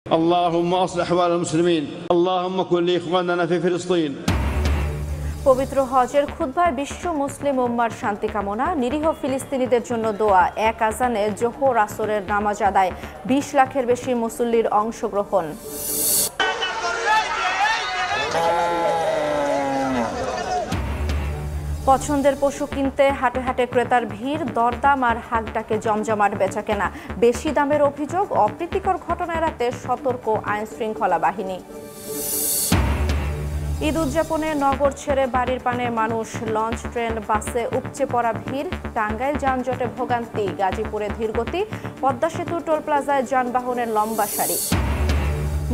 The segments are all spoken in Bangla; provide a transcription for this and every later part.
اللهم أصلح أحوال المسلمين اللهم كن لإخواننا في فلسطين। পবিত্র হজের খুতবায় বিশ্ব মুসলিম উম্মার শান্তি কামনা, নিরীহ ফিলিস্তিনিদের জন্য দোয়া, এক আজানে জোহর আসরের নামাজ আদায়, 20 লাখের বেশি মুসল্লির অংশগ্রহণ। পছন্দের পশু কিনতে হাটে হাটে ক্রেতার ভিড়, দরদাম আর হাঁকডাকে জমজমাট বেচাকেনা। বেশি দামের অভিযোগ, অপ্রীতিকর ঘটনা এড়াতে সতর্ক আইন শৃঙ্খলা বাহিনী। ঈদ উদযাপনে নগর ছেড়ে বাড়ির পানে মানুষ, লঞ্চ, ট্রেন, বাসে উপচে পড়া ভিড়। টাঙ্গাইল যানজটে ভোগান্তি, গাজীপুরে ধীরগতি, পদ্মা সেতু টোল প্লাজায় যানবাহনের লম্বা সারি।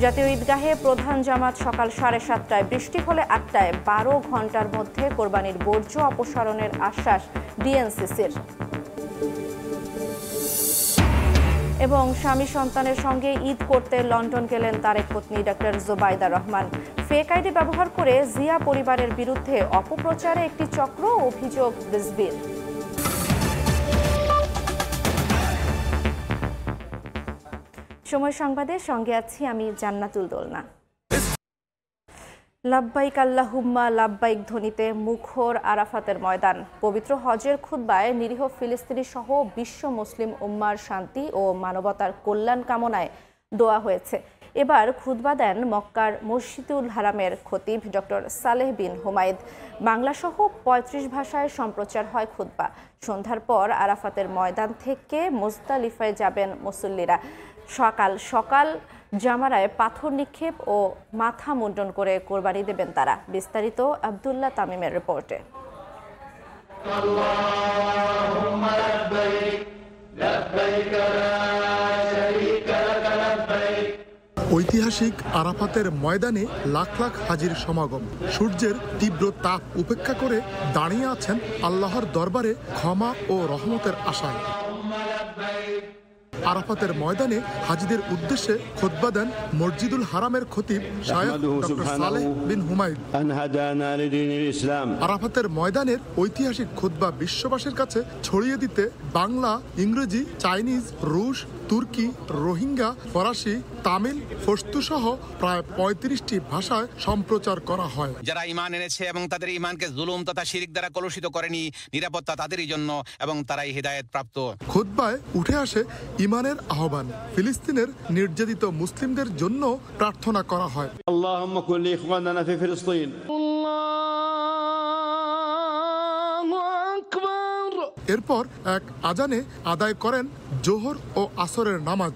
জাতীয় ঈদগাহে প্রধান জামাত সকাল 7:30টায়, বৃষ্টি হলে 8টায়। 12 ঘন্টার মধ্যে কোরবানির বর্জ্য অপসারণের আশ্বাস ডিএনসিসির। এবং স্বামী সন্তানের সঙ্গে ঈদ করতে লন্ডন গেলেন তারেক পত্নী doctor Zubaida Rahman. Fake ID ব্যবহার করে জিয়া পরিবারের বিরুদ্ধে অপপ্রচারে একটি চক্র, অভিযোগ রিজভির। সময় সংবাদের সঙ্গে আছি আমি জান্নাতুল দোলনা। লাব্বাইক আল্লাহুম্মা লাব্বাইক ধ্বনিতে মুখর আরাফাতের ময়দান। পবিত্র হজের খুতবায় নিরীহ ফিলিস্তিনি সহ বিশ্ব মুসলিম উম্মার শান্তি ও মানবতার কল্যাণ কামনায় দোয়া হয়েছে। এবার খুতবা দেন মক্কার মসজিদুল হারামের খতিব ডক্টর সালেহ বিন হুমায়দ। বাংলাসহ 35 ভাষায় সম্প্রচার হয় খুতবা। সন্ধ্যার পর আরাফাতের ময়দান থেকে মুজদালিফায় যাবেন মুসল্লিরা। সকাল সকাল জামারায় পাথর নিক্ষেপ ও মাথা মুন্ডন করে কোরবানি দেবেন তারা। বিস্তারিত আব্দুল্লাহ তামিমের রিপোর্টে। ঐতিহাসিক আরাফাতের ময়দানে লাখ লাখ হাজির সমাগম। সূর্যের তীব্র তাপ উপেক্ষা করে দাঁড়িয়ে আছেন আল্লাহর দরবারে ক্ষমা ও রহমতের আশায়। আরাফাতের ময়দানে হাজিদের উদ্দেশ্যে খুতবা দেন মসজিদুল হারামের খতিব শায়খ ডক্টর সালেহ বিন হুমায়দ। আরাফাতের ময়দানের ঐতিহাসিক খুতবা বিশ্ববাসীর কাছে ছড়িয়ে দিতে বাংলা, ইংরেজি, চাইনিজ, রুশ, তুর্কি, রোহিঙ্গা, ফরাসি, তামিল, পশতু সহ প্রায় 35টি ভাষায় সম্প্রচার করা হয়। যারা ঈমান এনেছে এবং তাদের ঈমানকে জুলুম তথা শিরক দ্বারা কলুষিত করেনি, নিরাপত্তা তাদেরই জন্য এবং তারাই হিদায়াত প্রাপ্ত। খুতবায় উঠে আসে ঈমানের আহ্বান। ফিলিস্তিনের নির্যাতিত মুসলিমদের জন্য প্রার্থনা করা হয়। اللهم كن لإخواننا في فلسطين। এরপর এক আজানে আদায় করেন জোহর ও আসরের নামাজ।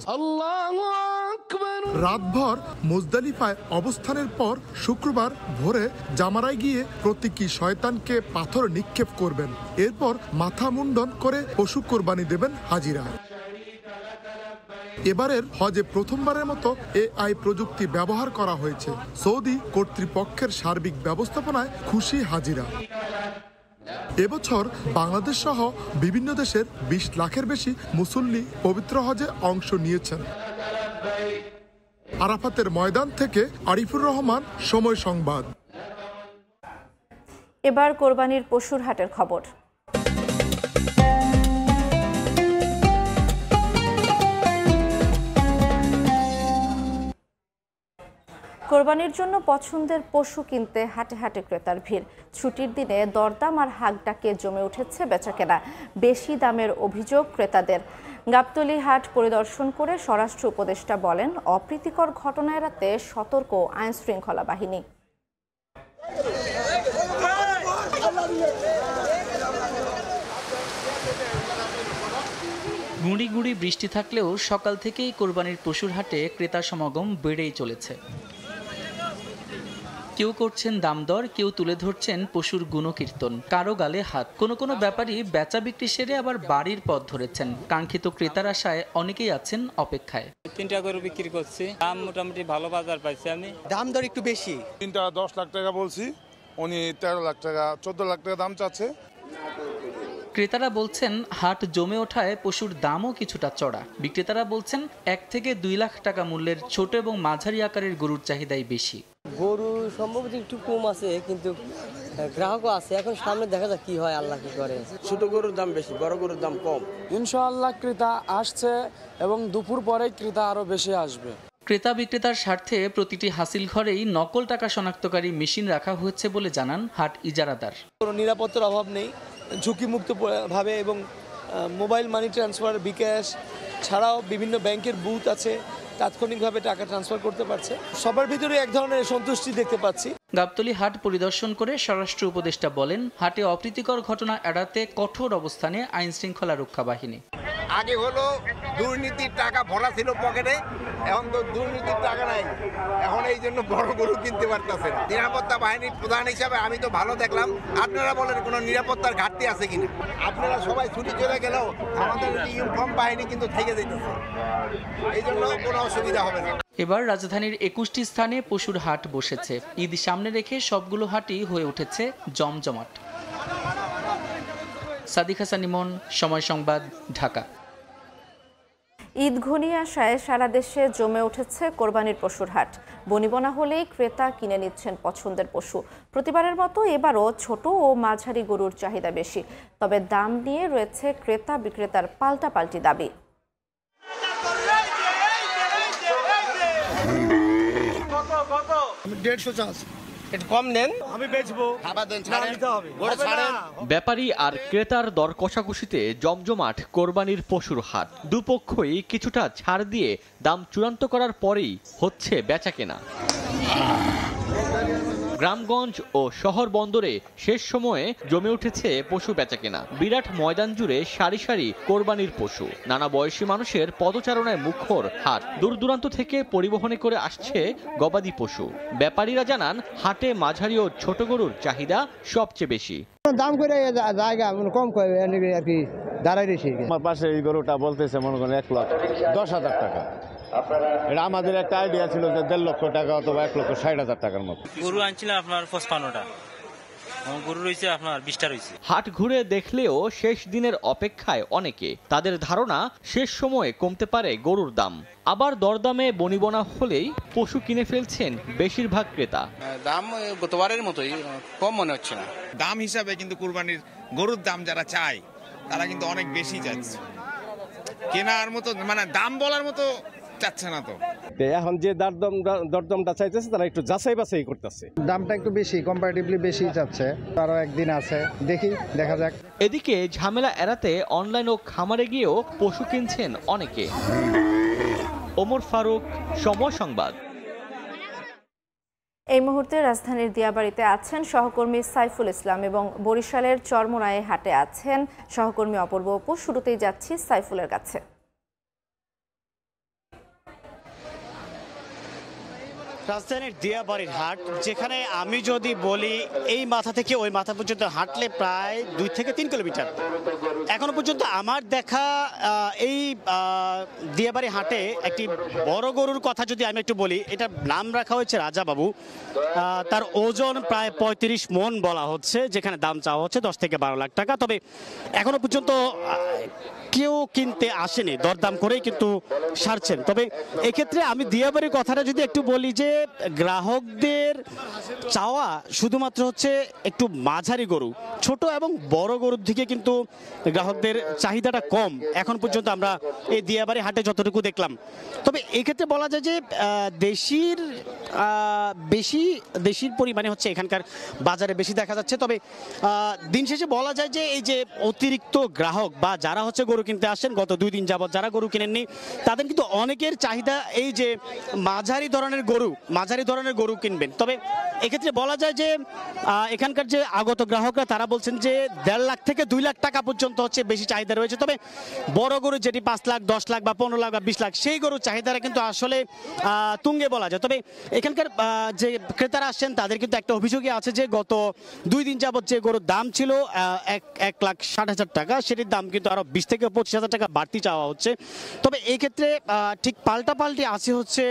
রাতভর মুজদালিফায় অবস্থানের পর শুক্রবার ভোরে জামারায় গিয়ে প্রতীকী শয়তানকে পাথর নিক্ষেপ করবেন। এরপর মাথা মুন্ডন করে পশু কোরবানি দেবেন হাজিরা। এবারের হজে প্রথমবারের মতো AI প্রযুক্তি ব্যবহার করা হয়েছে। সৌদি কর্তৃপক্ষের সার্বিক ব্যবস্থাপনায় খুশি হাজিরা। এবছর বাংলাদেশ সহ বিভিন্ন দেশের 20 লাখের বেশি মুসল্লি পবিত্র হজে অংশ নিয়েছেন। আরাফাতের ময়দান থেকে আরিফুর রহমান, সময় সংবাদ। এবার কোরবানির পশুর হাটের খবর। কোরবানির জন্য পছন্দের পশু কিনতে হাটে হাটে ক্রেতার ভিড়। ছুটির দিনে দরদাম আর হাঁকডাকে জমে উঠেছে বেচাকেনা। বেশি দামের অভিযোগ ক্রেতাদের। গাবতলী হাট পরিদর্শন করে স্বরাষ্ট্র উপদেষ্টা বলেন, অপ্রীতিকর ঘটনা এড়াতে সতর্ক আইন শৃঙ্খলা বাহিনী। গুঁড়ি গুঁড়ি বৃষ্টি থাকলেও সকাল থেকেই কোরবানির পশুর হাটে ক্রেতা সমাগম বেড়েই চলেছে। কেউ করছেন দামদর, কেউ তুলে ধরছেন পশুর গুণকীর্তন, কারো গালে হাত। কোনো ব্যাপারী বেচা বিক্রি সেরে আবার বাড়ির পথ ধরেছেন। কাঙ্ক্ষিত ক্রেতার আশায় অনেকেই আছেন অপেক্ষায়। 3টা করে বিক্রি করছি, দাম মোটামুটি ভালো বাজার পাইছি আমি। দাম দর একটু বেশি। 3টা 10 লাখ টাকা বলছি, উনি 13 লাখ টাকা 14 লাখ টাকা দাম চাচ্ছে। ক্রেতারা বলছেন হাট জমে ওঠায় পশুর দামও কিছুটা চড়া। বিক্রেতারা বলছেন 1 থেকে 2 লাখ টাকা মূল্যের ছোট এবং মাঝারি আকারের গরুর চাহিদাই বেশি। গরু সম্ভবত একটু কম আছে, কিন্তু গ্রাহকও আছে। এখন সামনে দেখা যাক কি হয়, আল্লাহ কি করে। ছোট গরুর দাম বেশি, বড় গরুর দাম কম। ইনশাআল্লাহ ক্রেতা আসছে এবং দুপুর পরে ক্রেতা আরো বেশি আসবে। ক্রেতা বিক্রেতার স্বার্থে প্রতিটি হাসিল ঘরেই নকল টাকা শনাক্তকারী মেশিন রাখা হয়েছে বলে জানান হাট ইজারাদার। কোনো নিরাপত্তার অভাব নেই, ঝুঁকিমুক্ত ভাবে এবং মোবাইল মানি ট্রান্সফার, বিকাশ ছাড়াও বিভিন্ন ব্যাংকের বুথ আছে, তাৎক্ষণিকভাবে টাকা ট্রান্সফার করতে পারছে। সবার ভিতরে এক ধরনের সন্তুষ্টি দেখতে পাচ্ছি। গাবতলী হাট পরিদর্শন করে স্বরাষ্ট্র উপদেষ্টা বলেন, হাটে অপ্রীতিকর ঘটনা এড়াতে কঠোর অবস্থানে আইন শৃঙ্খলা রক্ষা বাহিনী। আগে হলো দুর্নীতির টাকা ভরা ছিল পকেটে, এখন তো দুর্নীতির টাকা নাই, এখন এই জন্য বড় গরু কিনতে পারতেছে না। নিরাপত্তা বাহিনীর প্রধান হিসাবে আমি তো ভালো দেখলাম, আপনারা বলেন কোনো নিরাপত্তার ঘাটতি আছে কিনা? আপনারা সবাই ছুটি চলে গেলেও আমাদের ইউনিফর্ম বাহিনী কিন্তু থেকে যেতেছে, এই জন্য কোনো অসুবিধা হবে না। এবার রাজধানীর 21টি স্থানে পশুর হাট বসেছে। ঈদ সামনে রেখে সবগুলো হাটই হয়ে উঠেছে জমজমাট। সাদিক হাসান ইমন, সময় সংবাদ, ঢাকা। ঈদ ঘনিয়ে আসায় সারা দেশে জমে উঠেছে কোরবানির পশুর হাট। বনিবনা হলেই ক্রেতা কিনে নিচ্ছেন পছন্দের পশু। প্রতিবারের মতো এবারও ছোট ও মাঝারি গরুর চাহিদা বেশি, তবে দাম নিয়ে রয়েছে ক্রেতা বিক্রেতার পাল্টাপাল্টি দাবি। কম নেন, আমি বেচবো, ব্যাপারী আর ক্রেতার দর কষাকষিতে জমজমাট কোরবানির পশুর হাট। দুপক্ষই কিছুটা ছাড় দিয়ে দাম চূড়ান্ত করার পরেই হচ্ছে বেচাকেনা। গ্রামগঞ্জ ও শহর বন্দরে শেষ সময়ে জমে উঠেছে পশু বেচাকেনা। বিরাট ময়দান জুড়ে সারি সারি কোরবানির পশু। নানা বয়সী মানুষের পদচারণায় মুখর হাট। দূর দূরান্ত থেকে পরিবহনে করে আসছে গবাদি পশু। ব্যাপারীরা জানান, হাটে মাঝারি ও ছোট গরুর চাহিদা সবচেয়ে বেশি। দাম করে জায়গা কম করে আর কি দাঁড়াই রয়েছে। আমার পাশে এই গরুটা বলতেছে মনে করেন 1,10,000 টাকা। এটা আমাদের একটা আইডিয়া ছিল যে 1.5 লক্ষ টাকা অথবা 1,60,000 টাকার মতো। গরু আনছিলাম আপনার 55টা, গরু রয়েছে আপনার 20টা রয়েছে। হাট ঘুরে দেখলেও শেষ দিনের অপেক্ষায় অনেকে। তাদের ধারণা শেষ সময়ে কমতে পারে গরুর দাম। আবার দরদামে বনিবনা হলেই পশু কিনে ফেলছেন বেশিরভাগ ক্রেতা। দাম গতবারের মতোই, কম মনে হচ্ছে না। দাম হিসাবে কিন্তু কুরবানির গরুর দাম যারা চায় তারা কিন্তু অনেক বেশি চাচ্ছে, কেনার মতো মানে দাম বলার মতো চাচ্ছে না। তো এখন যে দরদামটা চাইতেছে তারা একটু যাচাই বাছাই করতেছে। দামটা একটু বেশি, কম্পারেটিভলি বেশি চাচ্ছে। আরো একদিন আছে, দেখা যাক। এদিকে ঝামেলা এড়াতে অনলাইন ও খামারে গিয়েও পশু কিনছেন অনেকে। ওমর ফারুক, সময় সংবাদ। এই মুহূর্তে রাজধানীর দিয়াবাড়িতে আছেন সহকর্মী সাইফুল ইসলাম এবং বরিশালের চরমোনায়ে হাটে আছেন সহকর্মী অপূর্ব অপু। শুরুতেই যাচ্ছি সাইফুলের কাছে। রাজধানীর দিয়াবাড়ির হাট, যেখানে আমি যদি বলি এই মাথা থেকে ওই মাথা পর্যন্ত হাঁটলে প্রায় 2 থেকে 3 কিলোমিটার। এখনো পর্যন্ত আমার দেখা এই দিয়াবাড়ি হাটে একটি বড় গরুর কথা যদি আমি একটু বলি, এটা নাম রাখা হয়েছে রাজা বাবু। তার ওজন প্রায় 35 মণ বলা হচ্ছে, যেখানে দাম চাওয়া হচ্ছে 10 থেকে 12 লাখ টাকা। তবে এখনো পর্যন্ত কেউ কিনতে আসেনি, দরদাম করেই কিন্তু সারছেন। তবে এক্ষেত্রে আমি দিয়াবাড়ির কথাটা যদি একটু বলি যে গ্রাহকদের চাওয়া শুধুমাত্র হচ্ছে একটু মাঝারি গরু, ছোট এবং বড় গরুর দিকে কিন্তু গ্রাহকদের চাহিদাটা কম এখন পর্যন্ত আমরা এই দিয়াবাড়ি হাটে যতটুকু দেখলাম। তবে এক্ষেত্রে বলা যায় যে দেশির পরিমাণে হচ্ছে এখানকার বাজারে বেশি দেখা যাচ্ছে। তবে দিন শেষে বলা যায় যে এই যে অতিরিক্ত গ্রাহক বা যারা হচ্ছে গরু কিনতে আসেন গত 2 দিন যাবত, যারা গরু কিনেননি তাদের কিন্তু অনেকের চাহিদা এই যে মাঝারি ধরনের গরু কিনবেন। তবে এক্ষেত্রে বলা যায় যে এখানকার যে আগত গ্রাহকরা তারা বলছেন যে 1.5 লাখ থেকে 2 লাখ টাকা পর্যন্ত হচ্ছে বেশি চাহিদা রয়েছে। তবে বড় গরু যেটি 5 লাখ, 10 লাখ বা 15 লাখ বা 20 লাখ, সেই গরুর চাহিদাটা কিন্তু আসলে তুঙ্গে বলা যায়। তবে এখানকার যে ক্রেতারা আসছেন তাদের কিন্তু একটা অভিযোগই আছে যে গত 2 দিন যাবত যে গরুর দাম ছিল 1,60,000 টাকা, সেটির দাম কিন্তু আরো 20 থেকে 25,000 টাকা বাড়তি চাওয়া হচ্ছে। তবে এই ক্ষেত্রে ঠিক পাল্টাপাল্টি আছে হচ্ছে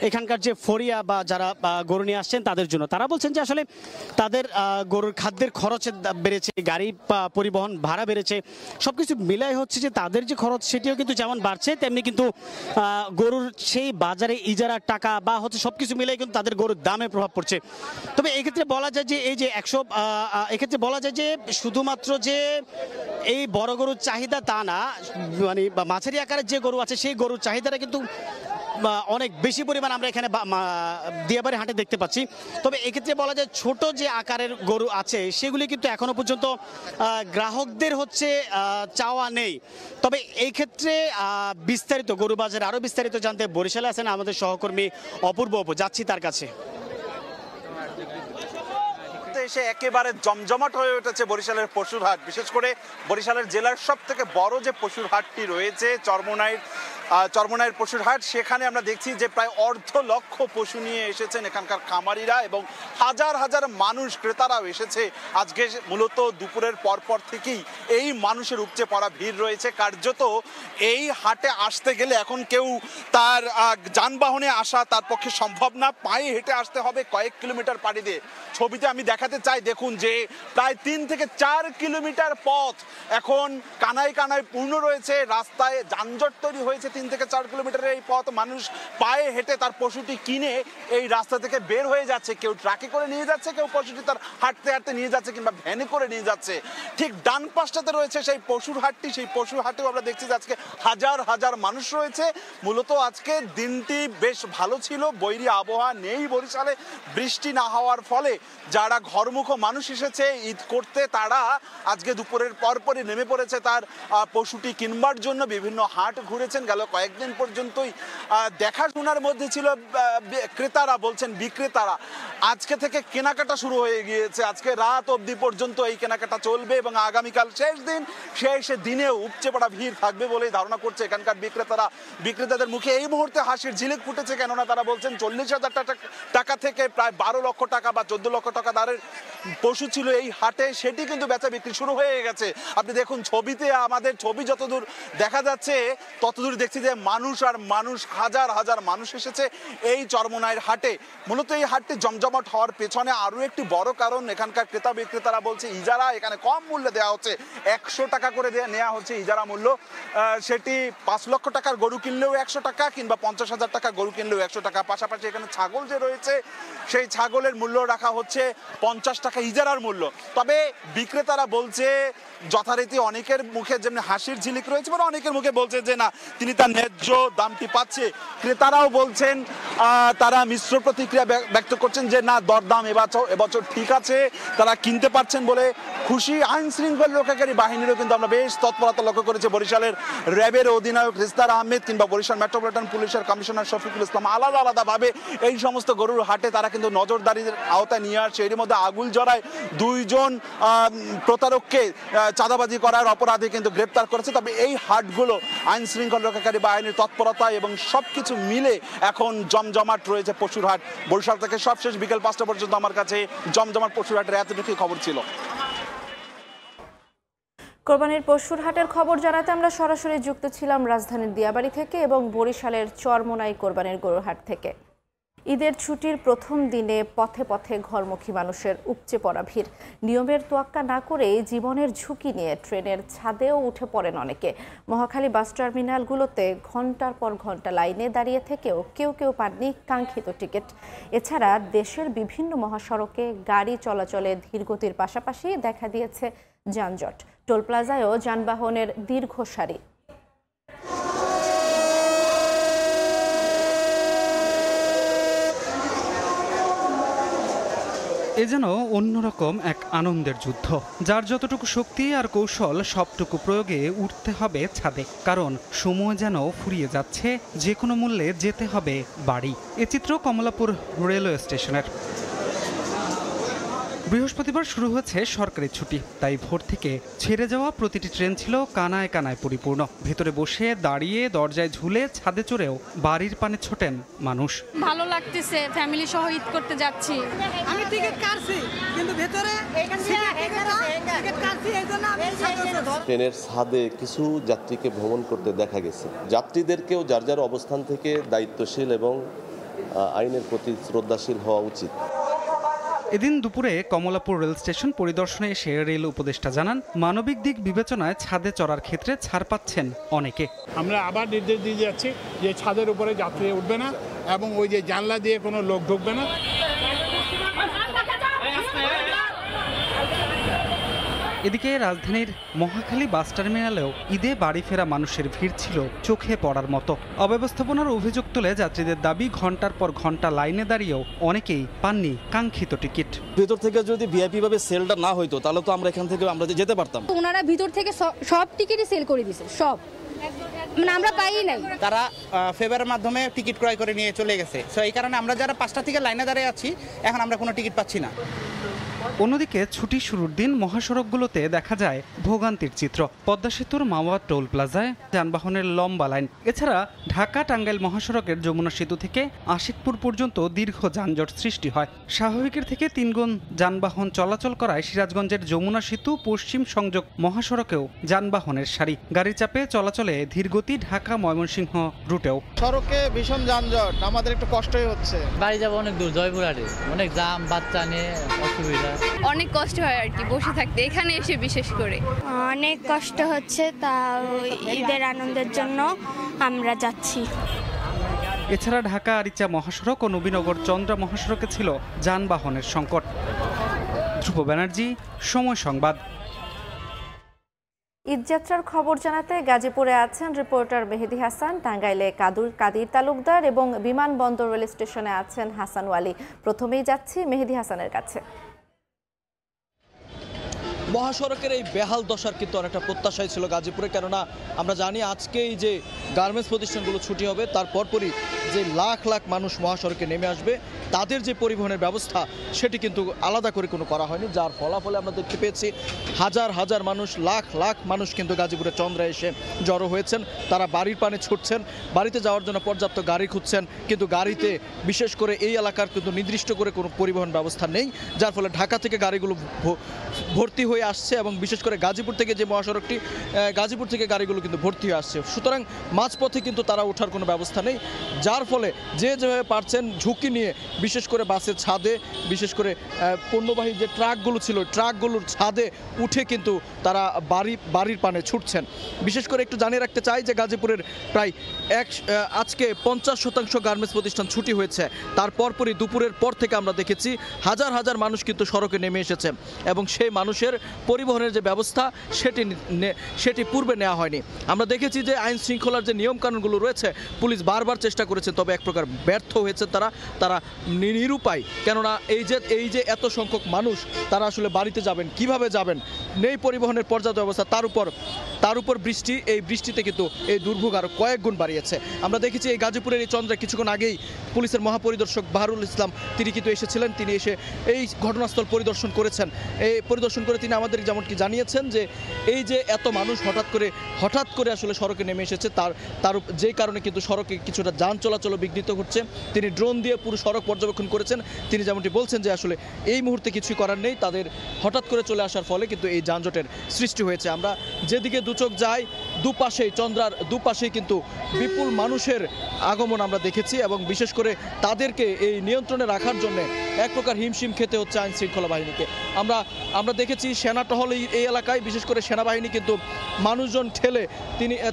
এখানকার যে ফরিয়া বা যারা গরু নিয়ে আসছেন তাদের জন্য। তারা বলছেন যে আসলে তাদের গরুর খাদ্যের খরচের বেড়েছে, গাড়ি পরিবহন ভাড়া বেড়েছে, সবকিছু মিলাই হচ্ছে যে তাদের যে খরচ সেটিও কিন্তু যেমন বাড়ছে, তেমনি কিন্তু গরুর সেই বাজারে ইজারার টাকা বা হচ্ছে সবকিছু মিলাই কিন্তু তাদের গরুর দামে প্রভাব পড়ছে। তবে এক্ষেত্রে বলা যায় যে এই যে এক্ষেত্রে বলা যায় যে শুধুমাত্র যে এই বড় গরুর চাহিদা তা না, মানে মাঝারি আকারের যে গরু আছে সেই গরুর চাহিদাটা কিন্তু অনেক বেশি পরিমাণ আমরা এখানে দিয়াবাড়ি হাটে দেখতে পাচ্ছি। তবে এক্ষেত্রে বলা যায় ছোট যে আকারের গরু আছে সেগুলি কিন্তু এখনো পর্যন্ত গ্রাহকদের হচ্ছে চাওয়া নেই। তবে এই ক্ষেত্রে বিস্তারিত গরু বাজার আরও বিস্তারিত জানতে বরিশালে আছেন আমাদের সহকর্মী অপূর্ব অপু, যাচ্ছি তার কাছে। এসে একেবারে জমজমাট হয়ে উঠেছে বরিশালের পশুর হাট। বিশেষ করে বরিশালের জেলার সব থেকে বড় যে পশুর হাটটি রয়েছে চরমনাইয়ের পশুর হাট, সেখানে আমরা দেখছি যে প্রায় 1.5 লক্ষ পশু নিয়ে এসেছেন এখানকার খামারিরা এবং হাজার হাজার মানুষ ক্রেতারাও এসেছে। আজকে মূলত দুপুরের পরপর থেকেই এই মানুষের উপচে পড়া ভিড় রয়েছে। কার্যত এই হাটে আসতে গেলে এখন কেউ তার যানবাহনে আসা তার পক্ষে সম্ভব না, পায়ে হেঁটে আসতে হবে কয়েক কিলোমিটার পাড়ি দিয়ে। ছবিতে আমি দেখাতে চাই, দেখুন যে প্রায় 3 থেকে 4 কিলোমিটার পথ এখন কানায় কানায় পূর্ণ রয়েছে, রাস্তায় যানজট তৈরি হয়েছে। 3 থেকে 4 কিলোমিটারের এই পথ মানুষ পায়ে হেঁটে তার পশুটি কিনে এই রাস্তা থেকে বের হয়ে যাচ্ছে। কেউ ট্রাকে করে নিয়ে যাচ্ছে, কেউ পশুটি তার হাঁটতে হাঁটতে নিয়ে যাচ্ছে কিংবা ভ্যানে করে নিয়ে যাচ্ছে। ঠিক ডান পাশটাতে রয়েছে সেই পশুর হাটটি, সেই পশুর হাটেও আমরা দেখছি যে আজকে হাজার হাজার মানুষ রয়েছে। মূলত আজকে দিনটি বেশ ভালো ছিল, বৈরী আবহাওয়া নেই বরিশালে। বৃষ্টি না হওয়ার ফলে যারা ঘরমুখ মানুষ এসেছে ঈদ করতে তারা আজকে দুপুরের পরপরই নেমে পড়েছে তার পশুটি কিনবার জন্য। বিভিন্ন হাট ঘুরেছেন, গেল কয়েকদিন পর্যন্তই দেখাশোনার মধ্যে ছিল ক্রেতারা, বলছেন বিক্রেতারা। আজকে থেকে কেনাকাটা শুরু হয়ে গিয়েছে, আজকে রাত অবধি পর্যন্ত এই কেনাকাটা চলবে এবং আগামীকাল শেষ দিন, শেষ দিনেও উপচে পড়া ভিড় থাকবে বলেই ধারণা করছে এখানকার বিক্রেতারা। বিক্রেতাদের মুখে এই মুহূর্তে হাসির ঝিলিক ফুটেছে, কেননা তারা বলছেন 40,000 টাকা থেকে প্রায় 12 লক্ষ টাকা বা 14 লক্ষ টাকা দারের পশু ছিল এই হাটে, সেটি কিন্তু বেচা বিক্রি শুরু হয়ে গেছে। আপনি দেখুন ছবিতে, আমাদের ছবি যতদূর দেখা যাচ্ছে ততদূর দেখছি যে মানুষ আর মানুষ, হাজার হাজার মানুষ এসেছে এই চরমনাইয়ের হাটে। মূলত এই হাটটি জমজমাট হওয়ার পেছনে আরও একটি বড় কারণ, এখানকার ক্রেতা বিক্রেতারা বলছে ইজারা এখানে কম মূল্যে দেওয়া হচ্ছে, 100 টাকা করে নেওয়া হচ্ছে ইজারা মূল্য। সেটি 5 লক্ষ টাকার গরু কিনলেও 100 টাকা কিংবা 50,000 টাকা গরু কিনলেও 100 টাকা। পাশাপাশি এখানে ছাগল যে রয়েছে সেই ছাগলের মূল্য রাখা হচ্ছে 50 টাকা ইজারার মূল্য। তবে বিক্রেতারা বলছে যথারীতি অনেকের মুখে যেমনি হাসির ঝিলিক রয়েছে, মানে অনেকের মুখে বলছে যে না তিনি তার ন্যায্য দামটি পাচ্ছে। ক্রেতারাও বলছেন, তারা মিশ্র প্রতিক্রিয়া ব্যক্ত করছেন যে না দরদাম এবছর ঠিক আছে, তারা কিনতে পারছেন বলে খুশি। আইন শৃঙ্খলা রক্ষাকারী বাহিনীরও কিন্তু আমরা বেশ তৎপরতা লক্ষ্য করেছি। বরিশালের র্যাবের অধিনায়ক রিস্তার আহমেদ কিংবা বরিশাল মেট্রোপলিটন পুলিশের কমিশনার শফিকুল ইসলাম আলাদা আলাদাভাবে এই সমস্ত গরুর হাটে তারা কিন্তু নজরদারির আওতায় নিয়ে আসছে। এর মধ্যে আগুল জড়ায় 2 জন প্রতারককে চাঁদাবাজি করার অপরাধে কিন্তু গ্রেপ্তার করেছে। তবে এই হাটগুলো আইন শৃঙ্খলা রক্ষাকারী বাহিনীর তৎপরতা এবং সবকিছু মিলে এখন জমজমাট রয়েছে পশুর হাট। বরিশাল থেকে সবশেষ বিকেল 5টা পর্যন্ত আমার কাছে জমজমাট পশুর হাটের এতটুকুই খবর ছিল। কোরবানির পশুর হাটের খবর জানাতে আমরা সরাসরি যুক্ত ছিলাম রাজধানীর দিয়াবাড়ি থেকে এবং বরিশালের চরমোনাই কোরবানির গরুর হাট থেকে। ঈদের ছুটির প্রথম দিনে পথে পথে ঘরমুখী মানুষের উপচে পড়া ভিড়। নিয়মের তোয়াক্কা না করে জীবনের ঝুঁকি নিয়ে ট্রেনের ছাদেও উঠে পড়েন অনেকে। মহাখালী বাস টার্মিনালগুলোতে ঘন্টার পর ঘন্টা লাইনে দাঁড়িয়ে থেকেও কেউ কেউ পাননি কাঙ্ক্ষিত টিকিট। এছাড়া দেশের বিভিন্ন মহাসড়কে গাড়ি চলাচলে ধীরগতির পাশাপাশি দেখা দিয়েছে যানজট। টোল প্লাজায়ও যানবাহনের দীর্ঘ সারি। এ যেন অন্যরকম এক আনন্দের যুদ্ধ, যার যতটুকু শক্তি আর কৌশল সবটুকু প্রয়োগে উঠতে হবে ছাদে, কারণ সময় যেন ফুরিয়ে যাচ্ছে, যে কোনো মূল্যে যেতে হবে বাড়ি। এ চিত্র কমলাপুর রেলওয়ে স্টেশনের। বৃহস্পতিবার শুরু হয়েছে সরকারি ছুটি, তাই ভোর থেকে ছেড়ে যাওয়া প্রতিটি ট্রেন ছিল কানায় কানায় পরিপূর্ণ। ভেতরে বসে দাঁড়িয়ে দরজায় ঝুলে ছাদে চড়েও বাড়ির পানে ছোটেন মানুষ। ভালো লাগতেছে, ফ্যামিলি সহ ঈদ করতে যাচ্ছি। আমি টিকিট কাটছি কিন্তু ভেতরে ট্রেনের ছাদে কিছু যাত্রীকে ভ্রমণ করতে দেখা গেছে। যাত্রীদেরকেও যার যার অবস্থান থেকে দায়িত্বশীল এবং আইনের প্রতি শ্রদ্ধাশীল হওয়া উচিত। এদিন দুপুরে কমলাপুর রেল স্টেশন পরিদর্শনে এসে রেল উপদেষ্টা জানান, মানবিক দিক বিবেচনায় ছাদে চড়ার ক্ষেত্রে ছাড় পাচ্ছেন অনেকে। আমরা আবার নির্দেশ দিয়ে যাচ্ছি যে ছাদের উপরে যাত্রী উঠবে না এবং ওই যে জানলা দিয়ে কোনো লোক ঢুকবে না। এদিকে রাজধানীর মহাখালী বাস টার্মিনালেও ঈদে বাড়ি ফেরা মানুষের ভিড় ছিল চোখে পড়ার মতো। অব্যবস্থাপনার অভিযোগ তুলে যাত্রীদের দাবি, ঘন্টার পর ঘন্টা লাইনে দাঁড়িয়েও অনেকেই পাননি কাঙ্ক্ষিত টিকিট। ভিতর থেকে যদি ভিআইপি ভাবে সেলটা না হইতো তাহলে তো আমরা এখান থেকে আমরা যেতে পারতাম। ওনারা ভিতর থেকে সব টিকিটই সেল করে দিয়েছে, সব, মানে আমরা পাই নাই। তারা ফেভারের মাধ্যমে টিকিট ক্রয় করে নিয়ে চলে গেছে। সো এই কারণে আমরা যারা 5টা থেকে লাইনে দাঁড়িয়ে আছি, এখন আমরা কোনো টিকিট পাচ্ছি না। অন্যদিকে ছুটি শুরুর দিন মহাসড়কগুলোতে দেখা যায় ভোগান্তির চিত্র। পদ্মা সেতুর মাওয়া টোল প্লাজায় যানবাহনের লম্বা লাইন। এছাড়া ঢাকা টাঙ্গাইল মহাসড়কের যমুনা সেতু থেকে আশিকপুর পর্যন্ত দীর্ঘ যানজট সৃষ্টি হয়। স্বাভাবিকের থেকে 3 গুণ যানবাহন চলাচল করায় সিরাজগঞ্জের যমুনা সেতু পশ্চিম সংযোগ মহাসড়কেও যানবাহনের সারি। গাড়ি চাপে চলাচলে ধীরগতি ঢাকা ময়মনসিংহ রুটেও। সড়কে ভীষণ যানজট, আমাদের একটু কষ্টই হচ্ছে। বাড়ি যাবো অনেক দূর, জয়পুরহাটে অনেক জাম, বাচ্চা নিয়ে অসুবিধা, অনেক কষ্ট হয় আর কি বসে থাকতে, এখানে এসে বিশেষ করে অনেক কষ্ট হচ্ছে। তা ঈদের আনন্দের জন্য আমরা যাচ্ছি। এছাড়া ঢাকা আরিচা মহাসড়ক ও নবীনগর চন্দ্রা মহাসড়কে ছিল যানবাহনের সংকট। ধ্রুব ব্যানার্জি, সময় সংবাদ। ঈদযাত্রার খবর জানাতে গাজীপুরে আছেন রিপোর্টার মেহেদি হাসান, টাঙ্গাইলে কাদির তালুকদার এবং বিমানবন্দর রেল স্টেশনে আছেন হাসান ওয়ালি। প্রথমেই যাচ্ছি মেহেদি হাসানের কাছে। মহাসড়কের এই বেহাল দশার কিন্তু অনেকটা প্রত্যাশাই ছিল গাজীপুরে, কেননা আমরা জানি আজকেই যে গার্মেন্টস প্রতিষ্ঠানগুলো ছুটি হবে, তার পরপরই যে লাখ লাখ মানুষ মহাসড়কে নেমে আসবে, তাদের যে পরিবহনের ব্যবস্থা সেটি কিন্তু আলাদা করে কোনো করা হয়নি, যার ফলাফলে আমরা দেখতে পেয়েছি হাজার হাজার মানুষ, লাখ লাখ মানুষ কিন্তু গাজীপুরে চন্দ্রা এসে জড়ো হয়েছেন। তারা বাড়ির পানে ছুটছেন, বাড়িতে যাওয়ার জন্য পর্যাপ্ত গাড়ি খুঁজছেন, কিন্তু গাড়িতে বিশেষ করে এই এলাকার কিন্তু নির্দিষ্ট করে কোনো পরিবহন ব্যবস্থা নেই, যার ফলে ঢাকা থেকে গাড়িগুলো ভর্তি হয়ে আসছে এবং বিশেষ করে গাজীপুর থেকে যে মহাসড়কটি, গাজীপুর থেকে গাড়িগুলো কিন্তু ভর্তি হয়ে আসছে। সুতরাং মাঝপথে কিন্তু তারা ওঠার কোনো ব্যবস্থা নেই, যার ফলে যে যেভাবে পারছেন ঝুঁকি নিয়ে বিশেষ করে বাসের ছাদে, বিশেষ করে পণ্যবাহী যে ট্রাকগুলো ছিল ট্রাকগুলোর ছাদে উঠে কিন্তু তারা বাড়ির পানে ছুটছেন। বিশেষ করে একটু জানিয়ে রাখতে চাই যে গাজীপুরের প্রায় আজকে 50% গার্মেন্টস প্রতিষ্ঠান ছুটি হয়েছে। তার পরপরই দুপুরের পর থেকে আমরা দেখেছি হাজার হাজার মানুষ কিন্তু সড়কে নেমে এসেছে এবং সেই মানুষের পরিবহনের যে ব্যবস্থা সেটি পূর্বে নেওয়া হয়নি। আমরা দেখেছি যে আইন শৃঙ্খলার যে নিয়মকানুনগুলো রয়েছে পুলিশ বারবার চেষ্টা করেছে, তবে এক প্রকার ব্যর্থ হয়েছে তারা নিরুপায়। কেননা এই যে এত সংখ্যক মানুষ, তারা আসলে বাড়িতে যাবেন কিভাবে যাবেন, নেই পরিবহনের পর্যাপ্ত ব্যবস্থা, তার উপর বৃষ্টি, এই বৃষ্টিতে কিন্তু এই দুর্ভোগ আরও কয়েক গুণ বাড়িয়েছে। আমরা দেখেছি এই গাজীপুরের এই চন্দ্রা কিছুক্ষণ আগেই পুলিশের মহাপরিদর্শক বাহারুল ইসলাম তিনি কিন্তু এসেছিলেন, তিনি এসে এই ঘটনাস্থল পরিদর্শন করেছেন। এই পরিদর্শন করে তিনি আমাদের যেমন কি জানিয়েছেন যে এই যে এত মানুষ হঠাৎ করে আসলে সড়কে নেমে এসেছে, তার যেই কারণে কিন্তু সড়কে কিছুটা যান চলাচল বিঘ্নিত হচ্ছে। তিনি ড্রোন দিয়ে পুরো সড়ক পর্যবেক্ষণ করেছেন। তিনি যেমনটি বলছেন যে আসলে এই মুহূর্তে কিছুই করার নেই, তাদের হঠাৎ করে চলে আসার ফলে কিন্তু এই যানজটের সৃষ্টি হয়েছে। আমরা যেদিকে দুচোখ যাই, চন্দ্রার দুপাশেই কিন্তু বিপুল মানুষের আগমন আমরা দেখেছি এবং বিশেষ করে তাদেরকে এই নিয়ন্ত্রণে রাখার জন্য এক প্রকার হিমশিম খেতে হচ্ছে আইন শৃঙ্খলা বাহিনীকে। আমরা দেখেছি সেনা টহল এই এলাকায়, বিশেষ করে সেনাবাহিনী কিন্তু মানুষজন ঠেলে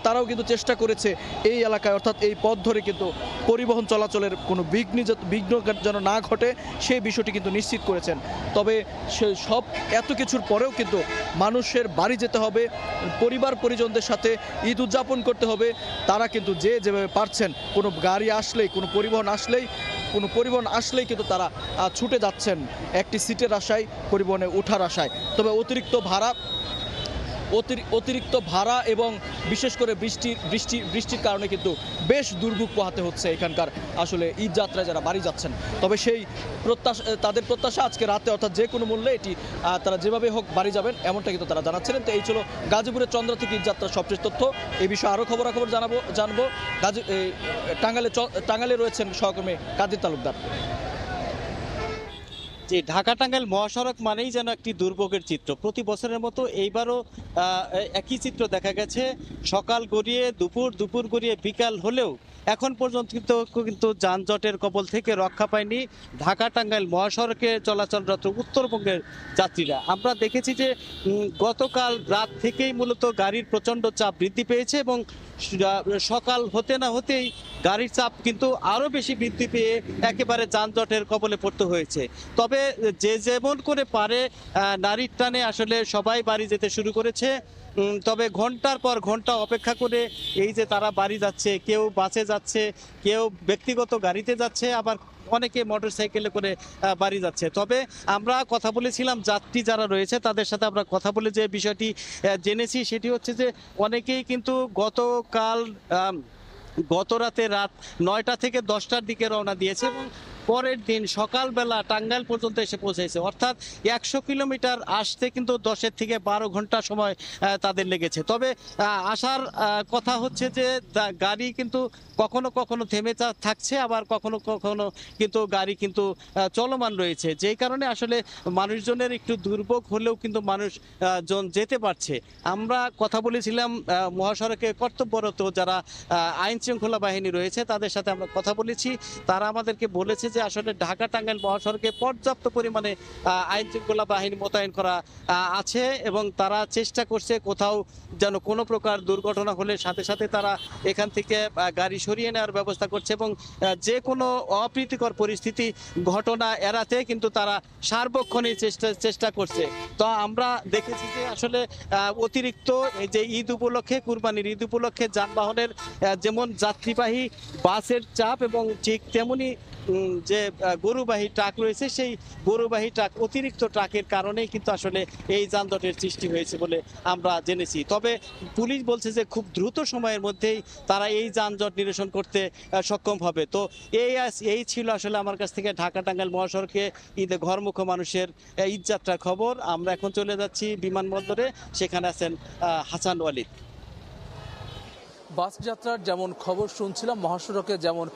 তারাও কিন্তু চেষ্টা করেছে এই এলাকায়, অর্থাৎ এই পথ ধরে কিন্তু পরিবহন চলাচলের কোনো বিঘ্ন যেন না ঘটে সেই বিষয়টি কিন্তু নিশ্চিত করেছেন। তবে সব এত কিছুর পরেও কিন্তু মানুষের বাড়ি যেতে হবে, পরিবার পরিজনদের সাথে ঈদ উদযাপন করতে হবে, তারা কিন্তু যেভাবে পারছেন কোনো গাড়ি আসলেই, কোনো পরিবহন আসলেই কিন্তু তারা ছুটে যাচ্ছেন একটি সিটের আশায়, পরিবহনে ওঠার আশায়। তবে অতিরিক্ত ভাড়া এবং বিশেষ করে বৃষ্টির কারণে কিন্তু বেশ দুর্ভোগ পোহাতে হচ্ছে এখানকার আসলে ঈদ যাত্রায় যারা বাড়ি যাচ্ছেন। তবে সেই তাদের প্রত্যাশা আজকে রাতে অর্থাৎ যে কোনো মূল্যে এটি তারা যেভাবে হোক বাড়ি যাবেন, এমনটা কিন্তু তারা জানাচ্ছিলেন। তো এই ছিল গাজীপুরের চন্দ্রা থেকে ঈদ যাত্রার সবশেষ তথ্য। এই বিষয়ে আরও খবরাখবর জানবো। টাঙ্গাইলে রয়েছেন সহকর্মী কাদির তালুকদার। যে ঢাকা টাঙ্গাইল মহাসড়ক মানেই যেন একটি দুর্ভোগের চিত্র। প্রতি বছরের মতো এইবারও একই চিত্র দেখা গেছে। সকাল গড়িয়ে দুপুর গড়িয়ে বিকাল হলেও এখন পর্যন্ত কিন্তু যানজটের কবল থেকে রক্ষা পায়নি ঢাকা টাঙ্গাইল মহাসড়কে চলাচলরত উত্তরবঙ্গের যাত্রীরা। আমরা দেখেছি যে গতকাল রাত থেকেই মূলত গাড়ির প্রচণ্ড চাপ বৃদ্ধি পেয়েছে এবং সকাল হতে না হতেই গাড়ির চাপ কিন্তু আরও বেশি বৃদ্ধি পেয়ে একেবারে যানজটের কবলে পড়তে হয়েছে। তবে যে যেমন করে পারে নারীর টানে আসলে সবাই বাড়ি যেতে শুরু করেছে। তবে ঘন্টার পর ঘন্টা অপেক্ষা করে এই যে তারা বাড়ি যাচ্ছে, কেউ বাসে যাচ্ছে, কেউ ব্যক্তিগত গাড়িতে যাচ্ছে, আবার অনেকে মোটরসাইকেলে করে বাড়ি যাচ্ছে। তবে আমরা কথা বলেছিলাম যাত্রী যারা রয়েছে তাদের সাথে আমরা কথা বলে যে বিষয়টি জেনেছি সেটি হচ্ছে যে অনেকেই কিন্তু গত রাতে রাত 9টা থেকে 10টার দিকে রওনা দিয়েছে এবং পরের দিন সকালবেলা টাঙ্গাইল পর্যন্ত এসে পৌঁছেছে। অর্থাৎ 100 কিলোমিটার আসতে কিন্তু 10 থেকে 12 ঘন্টা সময় তাদের লেগেছে। তবে আসার কথা হচ্ছে যে গাড়ি কিন্তু কখনো কখনো থেমে থাকছে, আবার কখনো কখনো কিন্তু গাড়ি কিন্তু চলমান রয়েছে, যেই কারণে আসলে মানুষজনের একটু দুর্ভোগ হলেও কিন্তু মানুষজন যেতে পারছে। আমরা কথা বলেছিলাম মহাসড়কে কর্তব্যরত যারা আইন শৃঙ্খলা বাহিনী রয়েছে তাদের সাথে আমরা কথা বলেছি। তারা আমাদেরকে বলেছে যে আসলে ঢাকা টাঙ্গাইল মহাসড়কে পর্যাপ্ত পরিমাণে আইন শৃঙ্খলা বাহিনী মোতায়েন করা আছে এবং তারা চেষ্টা করছে কোথাও যেন কোনো প্রকার দুর্ঘটনা হলে সাথে সাথে তারা এখান থেকে গাড়ি সরিয়ে নেওয়ার ব্যবস্থা করছে এবং যে কোনো অপ্রীতিকর পরিস্থিতি ঘটনা এড়াতে কিন্তু তারা সার্বক্ষণিক চেষ্টা করছে। তো আমরা দেখেছি যে আসলে অতিরিক্ত এই যে ঈদ উপলক্ষে কুরবানির ঈদ উপলক্ষে যানবাহনের যেমন যাত্রীবাহী বাসের চাপ এবং ঠিক তেমনি যে গরুবাহী ট্রাক রয়েছে সেই গরুবাহী ট্রাক অতিরিক্ত ট্রাকের কারণেই কিন্তু আসলে এই যানজটের সৃষ্টি হয়েছে বলে আমরা জেনেছি। তবে পুলিশ বলছে যে খুব দ্রুত সময়ের মধ্যেই তারা এই যানজট নিরসন করতে সক্ষম হবে। তো এই ছিল আসলে আমার কাছ থেকে ঢাকা টাঙ্গাইল মহাসড়কে ঈদে ঘরমুখ মানুষের ঈদযাত্রার খবর। আমরা এখন চলে যাচ্ছি বিমানবন্দরে, সেখানে আছেন হাসান ওয়ালিদ। বাস যাত্রার যেমন খবর শুনছিলাম, মহাসড়কে যেমন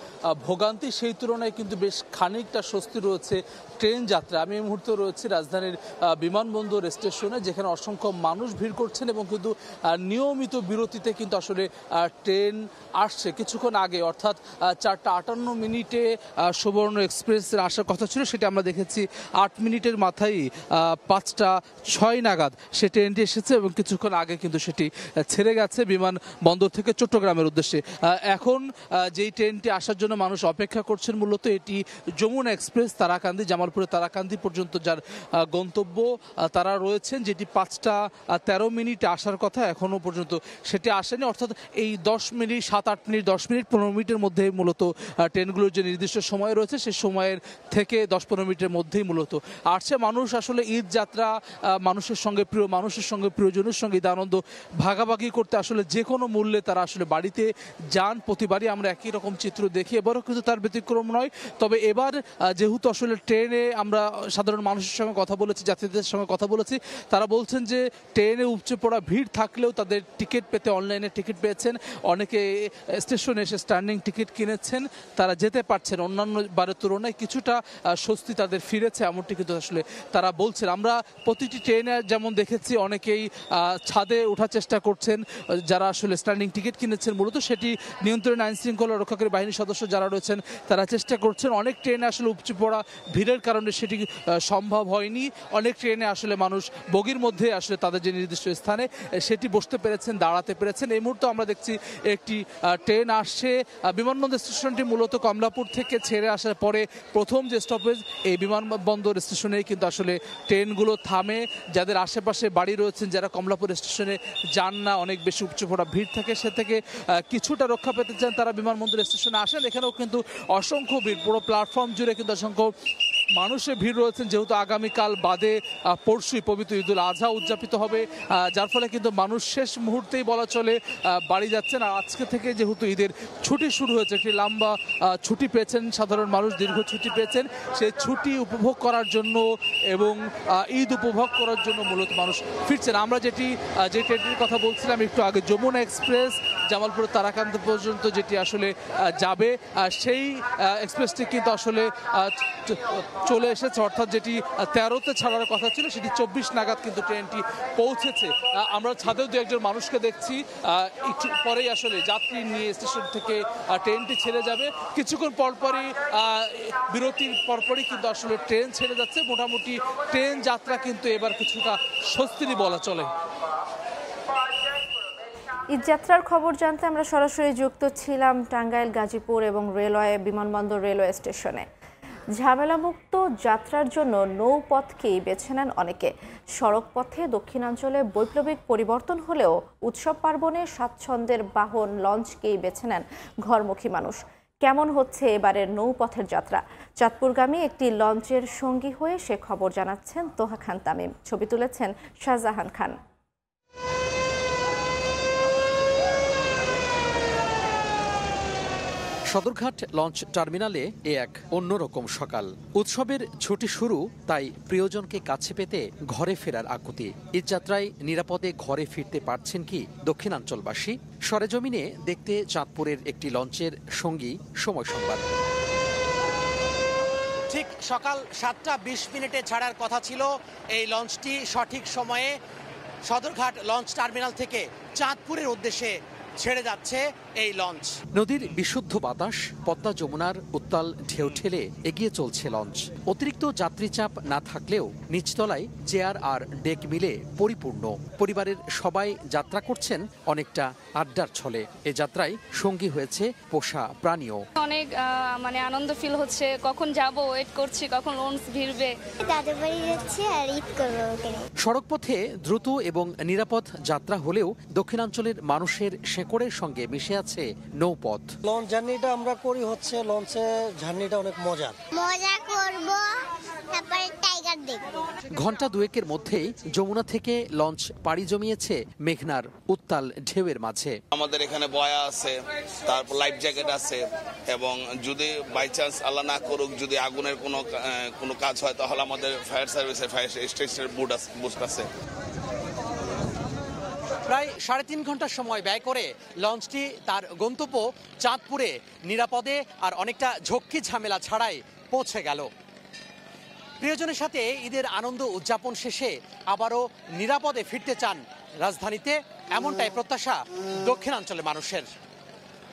ভোগান্তি, সেই তুলনায় কিন্তু বেশ খানিকটা স্বস্তি রয়েছে ট্রেন যাত্রা। আমি এই মুহূর্তে রয়েছি রাজধানীর বিমানবন্দর স্টেশনে, যেখানে অসংখ্য মানুষ ভিড় করছেন এবং কিন্তু নিয়মিত বিরতিতে কিন্তু আসলে ট্রেন আসছে। কিছুক্ষণ আগে অর্থাৎ 4টা 58 মিনিটে সুবর্ণ এক্সপ্রেসের আসার কথা ছিল, সেটা আমরা দেখেছি 8 মিনিটের মাথায় 5টা 6 নাগাদ সে ট্রেনটি এসেছে এবং কিছুক্ষণ আগে কিন্তু সেটি ছেড়ে গেছে বিমানবন্দর থেকে চট্টগ্রামের উদ্দেশ্যে। এখন যেই ট্রেনটি আসার জন্য মানুষ অপেক্ষা করছেন মূলত এটি যমুনা এক্সপ্রেস তারাকান্দি, জামালপুরে তারাকান্দি পর্যন্ত যার গন্তব্য তারা রয়েছেন, যেটি 5টা 13 মিনিটে আসার কথা, এখনও পর্যন্ত সেটি আসেনি। অর্থাৎ এই 10 মিনিট 7-8 মিনিট 10 মিনিট 15 মিনিটের মধ্যে মূলত ট্রেনগুলোর যে নির্দিষ্ট সময় রয়েছে সেই সময়ের থেকে 10-15 মিনিটের মধ্যেই মূলত আসছে। মানুষ আসলে ঈদ যাত্রা মানুষের সঙ্গে প্রিয় মানুষের সঙ্গে প্রিয়জনের সঙ্গে ঈদ আনন্দ ভাগাভাগি করতে আসলে যে কোনো মূল্যে তারা আসলে বাড়িতে যান। প্রতিবারই আমরা একই রকম চিত্র দেখি, এবারও কিন্তু তার ব্যতিক্রম নয়। তবে এবার যেহেতু আসলে ট্রেনে আমরা সাধারণ মানুষের সঙ্গে কথা বলেছি, যাত্রীদের সঙ্গে কথা বলেছি, তারা বলছেন যে ট্রেনে উপচে পড়া ভিড় থাকলেও তাদের টিকিট পেতে অনলাইনে টিকিট পেয়েছেন, অনেকে স্টেশনে এসে স্ট্যান্ডিং টিকিট কিনেছেন, তারা যেতে পারছেন। অন্যান্য বারের তুলনায় কিছুটা স্বস্তি তাদের ফিরেছে, এমনটি কিন্তু আসলে তারা বলছেন। আমরা প্রতিটি ট্রেনে যেমন দেখেছি অনেকেই ছাদে ওঠার চেষ্টা করছেন, যারা আসলে স্ট্যান্ডিং টিকিট কিনেছেন মূলত সেটি নিয়ন্ত্রণে আইন শৃঙ্খলা রক্ষাকারী বাহিনীর সদস্য যারা রয়েছেন তারা চেষ্টা করছেন। অনেক ট্রেনে আসলে উপচে পড়া ভিড়ের কারণে সেটি সম্ভব হয়নি। অনেক ট্রেনে আসলে মানুষ বগির মধ্যে আসলে তাদের যে নির্দিষ্ট স্থানে সেটি বসতে পেরেছেন, দাঁড়াতে পেরেছেন। এই মুহূর্তে আমরা দেখছি একটি ট্রেন আসছে। বিমানবন্দর স্টেশনটি মূলত কমলাপুর থেকে ছেড়ে আসার পরে প্রথম যে স্টপেজ এই বিমানবন্দর স্টেশনেই কিন্তু আসলে ট্রেনগুলো থামে। যাদের আশেপাশে বাড়ি রয়েছেন, যারা কমলাপুর স্টেশনে যান না, অনেক বেশি উপচে পড়া ভিড় থাকে, সে থেকে কিছুটা রক্ষা পেতে চান, তারা বিমানবন্দর স্টেশনে আসেন। এখানেও কিন্তু অসংখ্য ভিড়, পুরো প্ল্যাটফর্ম জুড়ে কিন্তু অসংখ্য মানুষের ভিড় রয়েছেন, যেহেতু আগামীকাল বাদে পরশুই পবিত্র ঈদুল আজহা উদযাপিত হবে, যার ফলে কিন্তু মানুষ শেষ মুহূর্তেই বলা চলে বাড়ি যাচ্ছেন। আর আজকে থেকে যেহেতু ঈদের ছুটি শুরু হয়েছে, একটি লম্বা ছুটি পেয়েছেন সাধারণ মানুষ, দীর্ঘ ছুটি পেয়েছেন, সেই ছুটি উপভোগ করার জন্য এবং ঈদ উপভোগ করার জন্য মূলত মানুষ ফিরছেন। আমরা যে ট্রেনটির কথা বলছিলাম একটু আগে, যমুনা এক্সপ্রেস জামালপুর তারাকান্দি পর্যন্ত যেটি আসলে যাবে, সেই এক্সপ্রেসটি কিন্তু আসলে চলে এসেছে, অর্থাৎ যেটি 13তে ছাড়ার কথা ছিল সেটি 24 নাগাদ কিন্তু ট্রেনটি পৌঁছেছে। আমরা ছাদেও দু একজন মানুষকে দেখছি, একটু পরেই আসলে যাত্রী নিয়ে স্টেশন থেকে ট্রেনটি ছেড়ে যাবে। কিছুক্ষণ পরপরই বিরতির পরপরই কিন্তু আসলে ট্রেন ছেড়ে যাচ্ছে। মোটামুটি ট্রেন যাত্রা কিন্তু এবার কিছুটা স্বস্তিরই বলা চলে। ঈদযাত্রার খবর জানতে আমরা সরাসরি যুক্ত ছিলাম টাঙ্গাইল, গাজীপুর এবং রেলওয়ে বিমানবন্দর রেলওয়ে স্টেশনে। ঝামেলামুক্ত যাত্রার জন্য নৌপথকেই বেছে নেন অনেকে। সড়ক পথে দক্ষিণাঞ্চলে বৈপ্লবিক পরিবর্তন হলেও উৎসব পার্বণে স্বাচ্ছন্দ্যের বাহন লঞ্চকেই বেছে নেন ঘরমুখী মানুষ। কেমন হচ্ছে এবারের নৌপথের যাত্রা? চাঁদপুরগামী একটি লঞ্চের সঙ্গী হয়ে সে খবর জানাচ্ছেন তোহা খান তামিম। ছবি তুলেছেন শাহজাহান খান। সদরঘাট লঞ্চ টার্মিনালে এক অন্যরকম সকাল। উৎসবের ছুটি শুরু, তাই প্রিয়জনকে কাছে পেতে ঘরে ফেরার আকুতি। ঈদযাত্রায় নিরাপদে ঘরে ফিরতে পারছেন কি দক্ষিণাঞ্চলবাসী? সরেজমিনে দেখতে চাঁদপুরের একটি লঞ্চের সঙ্গী সময় সংবাদ। ঠিক সকাল 7:20 ছাড়ার কথা ছিল এই লঞ্চটি সঠিক সময়ে সদরঘাট লঞ্চ টার্মিনাল থেকে চাঁদপুরের উদ্দেশ্যে ছেড়ে যাচ্ছে এই লঞ্চ। নদীর বিশুদ্ধ বাতাস, পদ্মা যমুনার উত্তাল ঢেউ ঠেলে এগিয়ে চলছে লঞ্চ। অতিরিক্ত যাত্রী চাপ না থাকলেও নিচতলায় চেয়ার আর ডেক মিলে পরিপূর্ণ। পরিবারের সবাই যাত্রা করছেন অনেকটা আড্ডার ছলে। এ যাত্রায় সঙ্গী হয়েছে পোষা প্রাণীও। অনেক আনন্দ ফিল হচ্ছে, কখন যাব ওয়েট করছি, কখন লঞ্চ ভিড়বে। দাদুর বাড়ি যাচ্ছি আর ঈদ করবো। সড়কপথে দ্রুত এবং নিরাপদ যাত্রা হলেও দক্ষিণাঞ্চলের মানুষের শেকড়ের সঙ্গে মিশে আছে নৌপথ। লঞ্চ জার্নিটা আমরা করি হচ্ছে লঞ্চে জার্নিটা অনেক মজা করব, তারপরে টাইগার দেখব। ঘন্টা দুয়েকের মধ্যেই যমুনা থেকে লঞ্চ পাড়ি জমিয়েছে মেঘনার উত্তাল ঢেউয়ের মাঝে। আমাদের এখানে বয়া আছে, তারপর লাইফ জ্যাকেট আছে, এবং যদি বাই চান্স আল্লাহ না করুক যদি আগুনের কোনো কাজ হয় তাহলে আমাদের ফায়ার সার্ভিসের ফায়ার স্টেশনের বুট আছে। প্রায় 3.5 ঘন্টা সময় ব্যয় করে লঞ্চটি তার গন্তব্য চাঁদপুরে নিরাপদে আর অনেকটা ঝক্কি ঝামেলা ছাড়াই পৌঁছে গেল। প্রিয়জনের সাথে ঈদের আনন্দ উদযাপন শেষে আবারও নিরাপদে ফিরতে চান রাজধানীতে, এমনটাই প্রত্যাশা দক্ষিণাঞ্চলের মানুষের।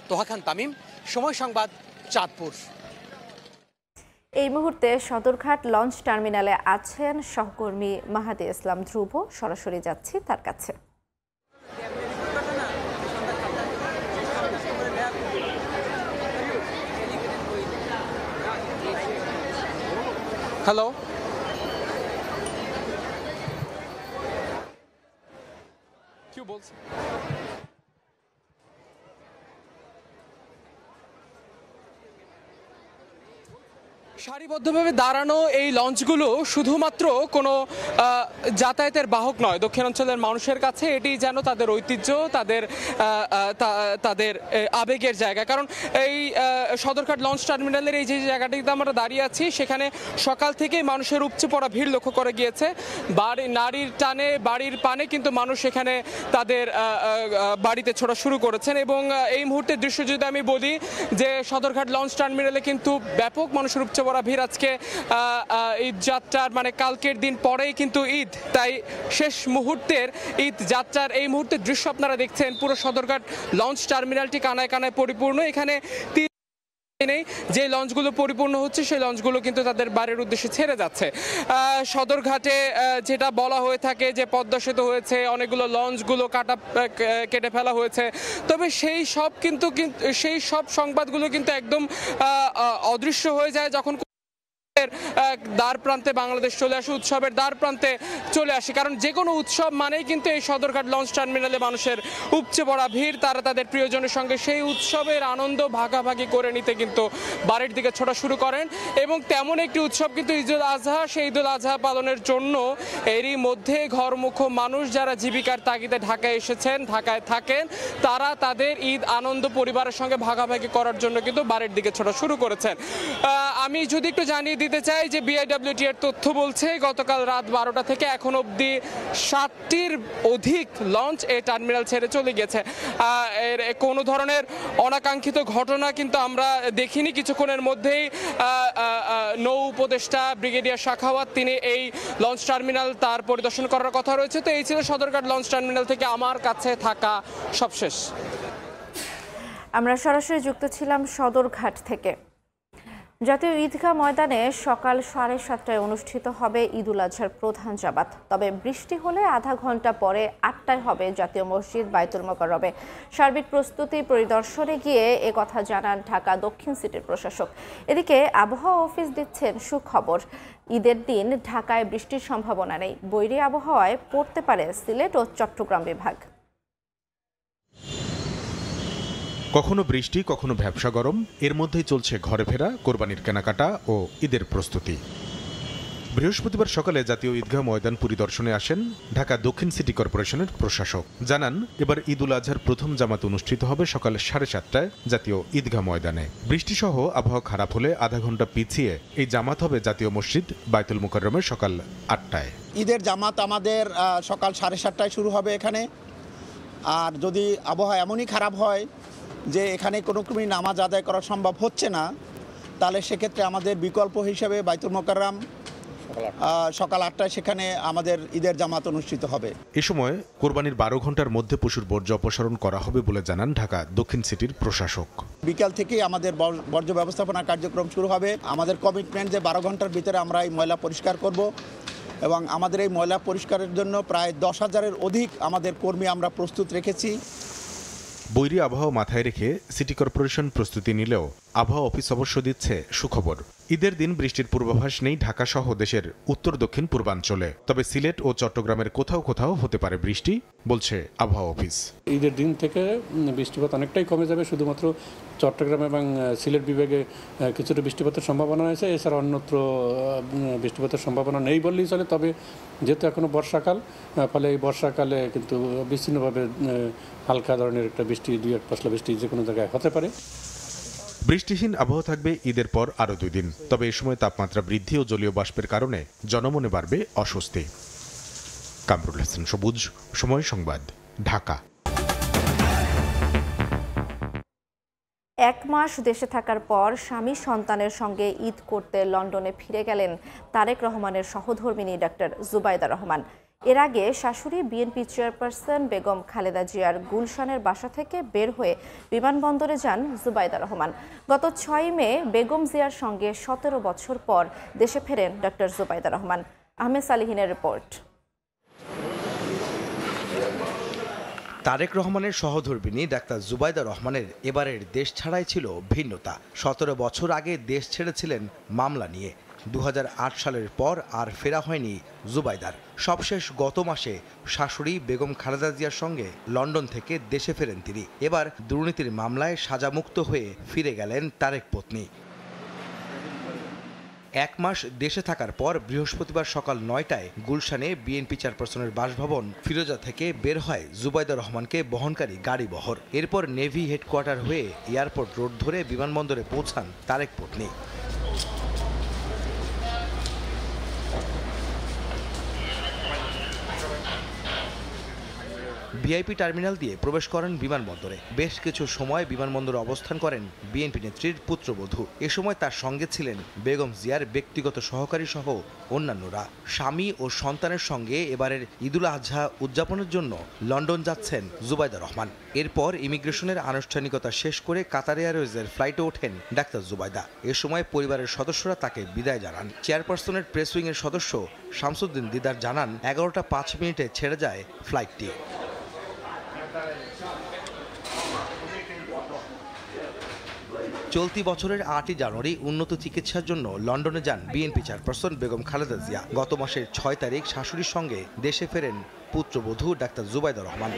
তোহা খান তামিম, সময় সংবাদ, চাঁদপুর। এই মুহূর্তে সদরঘাট লঞ্চ টার্মিনালে আছেন সহকর্মী মাহাদি ইসলাম ধ্রুব। সরাসরি যাচ্ছি তার কাছে। হ্যালো, কি বলছেন? সারিবদ্ধভাবে দাঁড়ানো এই লঞ্চগুলো শুধুমাত্র কোনো যাতায়াতের বাহক নয়, দক্ষিণাঞ্চলের মানুষের কাছে এটি যেন তাদের ঐতিহ্য, তাদের আবেগের জায়গা। কারণ এই সদরঘাট লঞ্চ টার্মিনালের এই যে জায়গাটিতে আমরা দাঁড়িয়ে আছি, সেখানে সকাল থেকেই মানুষের উপচে পড়া ভিড় লক্ষ্য করে গিয়েছে। নারীর টানে বাড়ির পানে কিন্তু মানুষ এখানে তাদের বাড়িতে ছোড়া শুরু করেছেন। এবং এই মুহূর্তের দৃশ্য যদি আমি বলি যে সদরঘাট লঞ্চ টার্মিনালে কিন্তু ব্যাপক মানুষের উপচে পড়া ভিড়। আজকে ঈদ যাত্রার কালকের দিন পরেই কিন্তু ঈদ, তাই শেষ মুহূর্তের ঈদ যাত্রার এই মুহূর্তের দৃশ্য আপনারা দেখছেন। পুরো সদরঘাট লঞ্চ টার্মিনালটি কানায় কানায় পরিপূর্ণ। এখানে নেই যে লঞ্চগুলো পরিপূর্ণ হচ্ছে, সেই লঞ্চগুলো কিন্তু তাদের বাড়ির উদ্দেশ্যে ছেড়ে যাচ্ছে। সদরঘাটে যেটা বলা হয়ে থাকে যে পদ্মা সেতু হয়েছে, অনেকগুলো লঞ্চগুলো কেটে ফেলা হয়েছে, তবে সেই সব সংবাদগুলো কিন্তু একদম অদৃশ্য হয়ে যায় যখন দ্বার প্রান্তে বাংলাদেশ চলে আসে, উৎসবের দ্বার প্রান্তে চলে আসে। কারণ যে কোনো উৎসব মানেই কিন্তু এই সদরঘাট লঞ্চ টার্মিনালে মানুষের উপচে পড়া ভিড়। তারা তাদের প্রিয়জনের সঙ্গে সেই উৎসবের আনন্দ ভাগাভাগি করে নিতে কিন্তু বাড়ির দিকে ছোটা শুরু করেন। এবং তেমন একটি উৎসব কিন্তু ঈদুল আজহা। সেই ঈদুল আজহা পালনের জন্য এরই মধ্যে ঘরমুখ মানুষ যারা জীবিকার তাগিদে ঢাকায় এসেছেন, ঢাকায় থাকেন, তারা তাদের ঈদ আনন্দ পরিবারের সঙ্গে ভাগাভাগি করার জন্য কিন্তু বাড়ির দিকে ছোটা শুরু করেছেন। আমি যদি একটু জানিয়ে দিতে চাই যে বিআইডব্লিউটি এর তথ্য বলছে গতকাল রাত 12টা থেকে এখন অবধি 60টির অধিক লঞ্চ এই টার্মিনাল ছেড়ে চলে গেছে। এর কোনো ধরনের অনাকাঙ্ক্ষিত ঘটনা কিন্তু আমরা দেখিনি। কিছুক্ষণের মধ্যেই নৌ উপদেষ্টা ব্রিগেডিয়ার সাখাওয়াত তিনি এই লঞ্চ টার্মিনাল তার পরিদর্শন করার কথা রয়েছে। তো এই ছিল সদরঘাট লঞ্চ টার্মিনাল থেকে আমার কাছে থাকা সবশেষ। আমরা সরাসরি যুক্ত ছিলাম সদরঘাট থেকে। জাতীয় ঈদগাহ ময়দানে সকাল 7:30টায় অনুষ্ঠিত হবে ঈদুল আজহার প্রধান জামাত। তবে বৃষ্টি হলে আধা ঘন্টা পরে 8টায় হবে জাতীয় মসজিদ বাইতুল মোকাররমে। সার্বিক প্রস্তুতি পরিদর্শনে গিয়ে একথা জানান ঢাকা দক্ষিণ সিটির প্রশাসক। এদিকে আবহাওয়া অফিস দিচ্ছেন সুখবর, ঈদের দিন ঢাকায় বৃষ্টির সম্ভাবনা নেই। বৈরী আবহাওয়ায় পড়তে পারে সিলেট ও চট্টগ্রাম বিভাগ। কখনো বৃষ্টি, কখনো ভ্যাপসা গরম, এর মধ্যেই চলছে ঘরে ফেরা, কোরবানির কেনাকাটা ও ঈদের প্রস্তুতি। বৃহস্পতিবার সকালে জাতীয় ঈদগাহ ময়দান পরিদর্শনে আসেন ঢাকা দক্ষিণ সিটি কর্পোরেশনের প্রশাসক। জানান, এবার ঈদুল আজহার প্রথম জামাত অনুষ্ঠিত হবে সকাল 7:30টায় জাতীয় ঈদগাহ ময়দানে। বৃষ্টিসহ আবহাওয়া খারাপ হলে আধা ঘন্টা পিছিয়ে এই জামাত হবে জাতীয় মসজিদ বাইতুল মোকাররমে সকাল 8টায়। ঈদের জামাত আমাদের সকাল 7:30টায় শুরু হবে এখানে। আর যদি আবহাওয়া এমনই খারাপ হয় যে এখানে কোনো ক্রমেই নামাজ আদায় করা সম্ভব হচ্ছে না, তাহলে সেক্ষেত্রে আমাদের বিকল্প হিসেবে বাইতুল মোকাররম সকাল 8টায় সেখানে আমাদের ঈদের জামাত অনুষ্ঠিত হবে। এ সময় কোরবানির 12 ঘন্টার মধ্যে পশুর বর্জ্য অপসারণ করা হবে বলে জানান ঢাকা দক্ষিণ সিটির প্রশাসক। বিকাল থেকেই আমাদের বর্জ্য ব্যবস্থাপনা কার্যক্রম শুরু হবে। আমাদের কমিটমেন্ট যে 12 ঘন্টার ভিতরে আমরা এই ময়লা পরিষ্কার করব এবং আমাদের এই ময়লা পরিষ্কারের জন্য প্রায় 10,000-এর অধিক আমাদের কর্মী আমরা প্রস্তুত রেখেছি। বৈরী আবহাওয়া মাথায় রেখে সিটি কর্পোরেশন প্রস্তুতি নিলেও আবহাওয়া অফিস অবশ্য দিচ্ছে সুখবর। ঈদের দিন বৃষ্টির পূর্বাভাস নেই ঢাকা সহ দেশের উত্তর দক্ষিণ পূর্বাঞ্চলে। তবে সিলেট ও চট্টগ্রামের কোথাও কোথাও হতে পারে বৃষ্টি, বলছে আবহাওয়া অফিস। ঈদের দিন থেকে বৃষ্টিপাত অনেকটাই কমে যাবে। শুধুমাত্র চট্টগ্রাম এবং সিলেট বিভাগে কিছুটা বৃষ্টিপাতের সম্ভাবনা রয়েছে, এছাড়া অন্যত্র বৃষ্টিপাতের সম্ভাবনা নেই বললেই চলে। তবে যেহেতু এখনও বর্ষাকাল, ফলে এই বর্ষাকালে কিন্তু বিচ্ছিন্নভাবে হালকা ধরনের একটা বৃষ্টি, 2-1 পশলা বৃষ্টি যে কোনো জায়গায় হতে পারে। বৃষ্টিহীন আবহাওয়া থাকবে ঈদের পর আরও 2 দিন। তবে এ সময় তাপমাত্রা বৃদ্ধি ও জলীয় বাষ্পের কারণে জনমনে বাড়বে অস্বস্তি। কামরুল হাসান সবুজ, সময় সংবাদ, ঢাকা। 1 মাস দেশে থাকার পর স্বামী সন্তানের সঙ্গে ঈদ করতে লন্ডনে ফিরে গেলেন তারেক রহমানের সহধর্মিণী ডাক্তার জুবাইদা রহমান। এর আগে শাশুড়ি বিএনপি চেয়ারপারসন বেগম খালেদা জিয়ার গুলশানের বাসা থেকে বের হয়ে বিমানবন্দরে যান জুবাইদা রহমান। গত 6 মে বেগম জিয়ার সঙ্গে 17 বছর পর দেশে ফেরেন ডাক্তার জুবাইদা রহমান। আহমেদ সালিহিনের রিপোর্ট। তারেক রহমানের সহধর্মিণী ডাক্তার জুবাইদা রহমানের এবারের দেশ ছাড়াই ছিল ভিন্নতা। 17 বছর আগে দেশ ছেড়েছিলেন মামলা নিয়ে। 2008 সালের পর আর ফেরা হয়নি জুবাইদার। সবশেষ গত মাসে শাশুড়ি বেগম খালেদা জিয়ার সঙ্গে লন্ডন থেকে দেশে ফেরেন তিনি। এবার দুর্নীতির মামলায় সাজামুক্ত হয়ে ফিরে গেলেন তারেক পত্নী। 1 মাস দেশে থাকার পর বৃহস্পতিবার সকাল 9টায় গুলশানে বিএনপি চেয়ারপারসনের বাসভবন ফিরোজা থেকে বের হয় জুবাইদা রহমানকে বহনকারী গাড়িবহর। এরপর নেভি হেডকোয়ার্টার হয়ে এয়ারপোর্ট রোড ধরে বিমানবন্দরে পৌঁছান তারেক পত্নী। ভিআইপি টার্মিনাল দিয়ে প্রবেশ করেন বিমানবন্দরে। বেশ কিছু সময় বিমানবন্দরে অবস্থান করেন বিএনপি নেত্রীর পুত্রবধূ। এ সময় তার সঙ্গে ছিলেন বেগম জিয়ার ব্যক্তিগত সহকারী সহ অন্যান্যরা। স্বামী ও সন্তানের সঙ্গে এবারের ঈদুল আজহা উদযাপনের জন্য লন্ডন যাচ্ছেন জুবাইদা রহমান। এরপর ইমিগ্রেশনের আনুষ্ঠানিকতা শেষ করে কাতার এয়ারওয়েজের ফ্লাইটে ওঠেন ডাক্তার জুবাইদা। এ সময় পরিবারের সদস্যরা তাকে বিদায় জানান। চেয়ারপারসনের প্রেস উইংয়ের সদস্য শামসুদ্দিন দিদার জানান, 11টা 5 মিনিটে ছেড়ে যায় ফ্লাইটটি। চলতি বছরের 8ই জানুয়ারি উন্নত চিকিৎসার জন্য লন্ডনে যান বিএনপি চেয়ারপারসন বেগম খালেদা জিয়া। গত মাসের 6 তারিখ শাশুড়ির সঙ্গে দেশে ফেরেন পুত্রবধূ ডাক্তার জুবাইদা রহমান।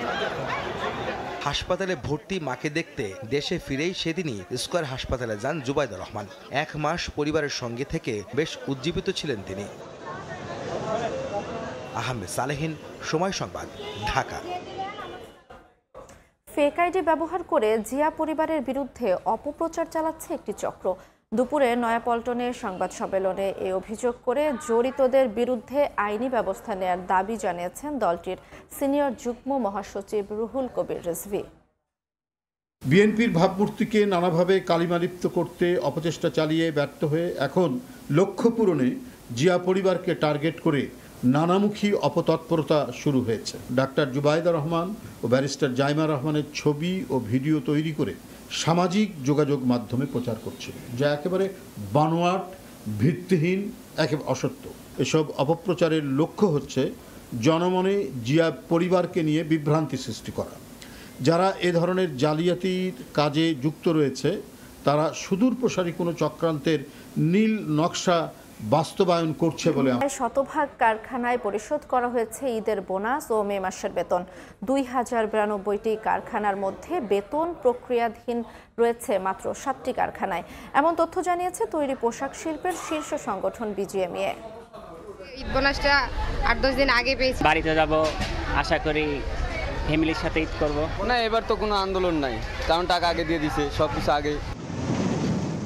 হাসপাতালে ভর্তি মাকে দেখতে দেশে ফিরেই সেদিনই স্কয়ার হাসপাতালে যান জুবাইদা রহমান। 1 মাস পরিবারের সঙ্গে থেকে বেশ উজ্জীবিত ছিলেন তিনি। আহমেদ সালেহিন, সময় সংবাদ, ঢাকা। ফেক আইডি ব্যবহার করে জিয়া পরিবারের বিরুদ্ধে অপপ্রচার চালাচ্ছে একটি চক্র। দুপুরে নয়াপল্টনে সংবাদ সম্মেলনে এই অভিযোগ করে জড়িতদের বিরুদ্ধে আইনি ব্যবস্থা নেয়ার দাবি জানিয়েছেন দলটির সিনিয়র যুগ্ম মহাসচিব রুহুল কবির রিজভী। বিএনপির ভাবমূর্তিকে নানাভাবে কালিমালিপ্ত করতে অপচেষ্টা চালিয়ে ব্যর্থ হয়ে এখন লক্ষ্য পূরণে জিয়া পরিবারকে টার্গেট করে নানামুখী অপতৎপরতা শুরু হয়েছে। ডাক্তার জুবাইদা রহমান ও ব্যারিস্টার জাইমা রহমানের ছবি ও ভিডিও তৈরি করে সামাজিক যোগাযোগ মাধ্যমে প্রচার করছে, যা একেবারে বানোয়াট, ভিত্তিহীন, একেবারে অসত্য। এসব অপপ্রচারের লক্ষ্য হচ্ছে জনমনে জিয়া পরিবারকে নিয়ে বিভ্রান্তি সৃষ্টি করা। যারা এ ধরনের জালিয়াতির কাজে যুক্ত রয়েছে তারা সুদূর প্রসারী কোনো চক্রান্তের নীল নকশা বাস্তবায়ন করছে বলে। শতভাগ কারখানায় পরিশোধ করা হয়েছে ঈদের বোনাস ও মে মাসের বেতন। 2092টি কারখানার মধ্যে বেতন প্রক্রিয়াধীন রয়েছে মাত্র 7টি কারখানায়। এমন তথ্য জানিয়েছে তৈরি পোশাক শিল্পের শীর্ষ সংগঠন বিজিএমইএ। ঈদ বোনাসটা 8-10 দিন আগে পেয়েছি। বাড়িতে যাব, আশা করি ফ্যামিলির সাথে ঈদ করব। না, এবার তো কোনো আন্দোলন নাই, কারণ টাকা আগে দিয়ে দিছে, সবকিছু আগে।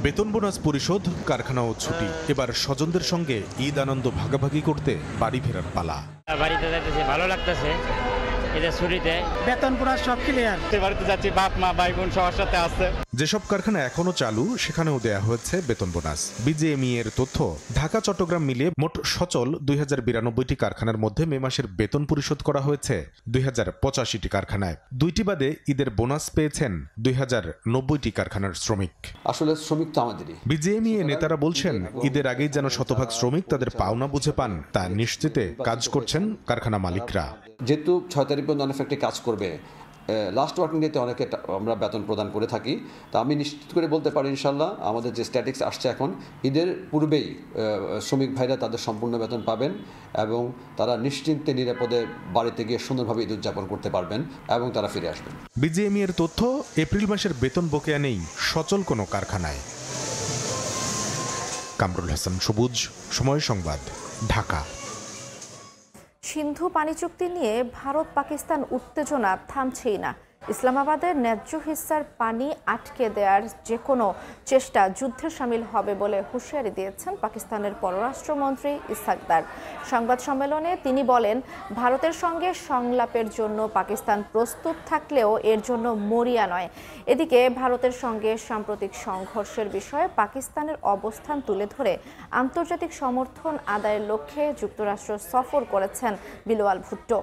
বেতন বোনাস পরিশোধ, কারখানা ও ছুটি, এবার স্বজনদের সঙ্গে ঈদ আনন্দ ভাগাভাগি করতে বাড়ি ফেরার পালা। বাড়িতে যাইতেছে, ভালো লাগতেছে। এদের ছুটিতে বেতন বোনাস সব ক্লিয়ার। বাড়িতে যাচ্ছি, বাপ মা ভাই বোন সবার সাথে আছে। যেসব কারখানা এখনো চালু সেখানেও দেয়া হয়েছে বেতন বোনাস। বিজিএমই এর তথ্য, ঢাকা চট্টগ্রাম মিলিয়ে মোট সচল 2092টি কারখানার মধ্যে মে মাসের বেতন পরিশোধ করা হয়েছে 2085টি কারখানায়। 2টি বাদে ঈদের বোনাস পেয়েছেন 2090টি কারখানার শ্রমিক। আসলে শ্রমিক তো আমাদেরই। বিজিএমই নেতারা বলছেন ঈদের আগেই যেন শতভাগ শ্রমিক তাদের পাওনা বুঝে পান, তা নিশ্চিতে কাজ করছেন কারখানা মালিকরা। যেহেতু 6 তারিখ পর্যন্ত নন এফেক্টে কাজ করবে, লাস্ট ওয়ার্কিং ডেতে অনেকে আমরা বেতন প্রদান করে থাকি। তা আমি নিশ্চিত করে বলতে পারি ইনশাল্লাহ আমাদের যে স্ট্যাটিক্স আসছে এখন, ঈদের পূর্বেই শ্রমিক ভাইরা তাদের সম্পূর্ণ বেতন পাবেন এবং তারা নিশ্চিন্তে নিরাপদে বাড়িতে গিয়ে সুন্দরভাবে ঈদ উদযাপন করতে পারবেন এবং তারা ফিরে আসবেন। বিজিএমই এর তথ্য, এপ্রিল মাসের বেতন বকেয়া নেই সচল কোনো কারখানায়। কামরুল হাসান সবুজ, সময় সংবাদ, ঢাকা। সিন্ধু পানি চুক্তি নিয়ে ভারত পাকিস্তান উত্তেজনা থামছেই না। ইসলামাবাদের ন্যায্য হিস্সার পানি আটকে দেওয়ার যে কোনো চেষ্টা যুদ্ধে শামিল হবে বলে হুঁশিয়ারি দিয়েছেন পাকিস্তানের পররাষ্ট্রমন্ত্রী ইসহাক দার। সংবাদ সম্মেলনে তিনি বলেন, ভারতের সঙ্গে সংলাপের জন্য পাকিস্তান প্রস্তুত থাকলেও এর জন্য মরিয়া নয়। এদিকে ভারতের সঙ্গে সাম্প্রতিক সংঘর্ষের বিষয়ে পাকিস্তানের অবস্থান তুলে ধরে আন্তর্জাতিক সমর্থন আদায়ের লক্ষ্যে যুক্তরাষ্ট্র সফর করেছেন বিলওয়াল ভুট্টো।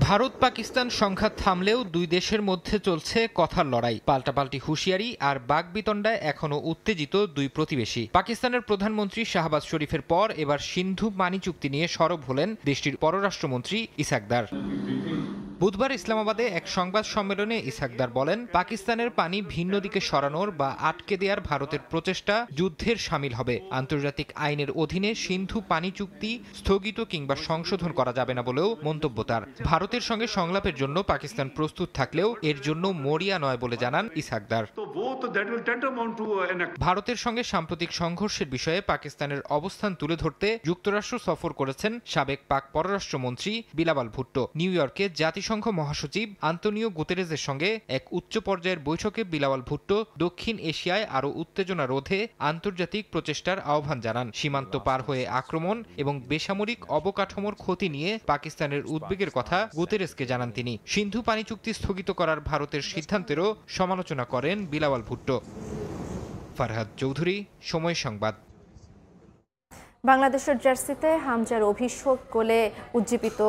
ভারত পাকিস্তান সংঘাত থামলেও দুই দেশের মধ্যে চলছে কথার লড়াই, পাল্টাপাল্টি হুঁশিয়ারি আর বাগবিতণ্ডায় এখনো উত্তেজিত দুই প্রতিবেশী। পাকিস্তানের প্রধানমন্ত্রী শাহবাজ শরীফের পর এবার সিন্ধু পানি চুক্তি নিয়ে সরব হলেন দেশটির পররাষ্ট্রমন্ত্রী ইসহাক দার। বুধবার ইসলামাবাদে এক সংবাদ সম্মেলনে ইসহাক দার বলেন, পাকিস্তানের পানি ভিন্ন দিকে সরানোর বা আটকে দেওয়ার ভারতের প্রচেষ্টা যুদ্ধের শামিল হবে। আন্তর্জাতিক আইনের অধীনে সিন্ধু পানি চুক্তি স্থগিত কিংবা সংশোধন করা যাবে না বলেও মন্তব্য তার। ভারতের সঙ্গে সংলাপের জন্য পাকিস্তান প্রস্তুত থাকলেও এর জন্য মরিয়া নয় বলে জানান ইসহাক দার। ভারতের সঙ্গে সাম্প্রতিক সংঘর্ষের বিষয়ে পাকিস্তানের অবস্থান তুলে ধরতে যুক্তরাষ্ট্র সফর করেছেন সাবেক পাক পররাষ্ট্রমন্ত্রী বিলাওয়াল ভুট্টো। নিউ ইয়র্কে জাতিসংঘ মহাসচিব আন্তোনিও গুতেরেজের সঙ্গে এক উচ্চ পর্যায়ের বৈঠকে বিলাওয়াল ভুট্টো দক্ষিণ এশিয়ায় আরও উত্তেজনা রোধে আন্তর্জাতিক প্রচেষ্টার আহ্বান জানান। সীমান্ত পার হয়ে আক্রমণ এবং বেসামরিক অবকাঠামোর ক্ষতি নিয়ে পাকিস্তানের উদ্বেগের কথা গুতেরেসকে জানান তিনি। সিন্ধু পানি চুক্তি স্থগিত করার ভারতের সিদ্ধান্তেরও সমালোচনা করেন বিলাওয়াল ভুট্টো। ফারহাদ চৌধুরী, সময় সংবাদ। বাংলাদেশের জার্সিতে হামজার অভিষেক গোলে উজ্জীবিত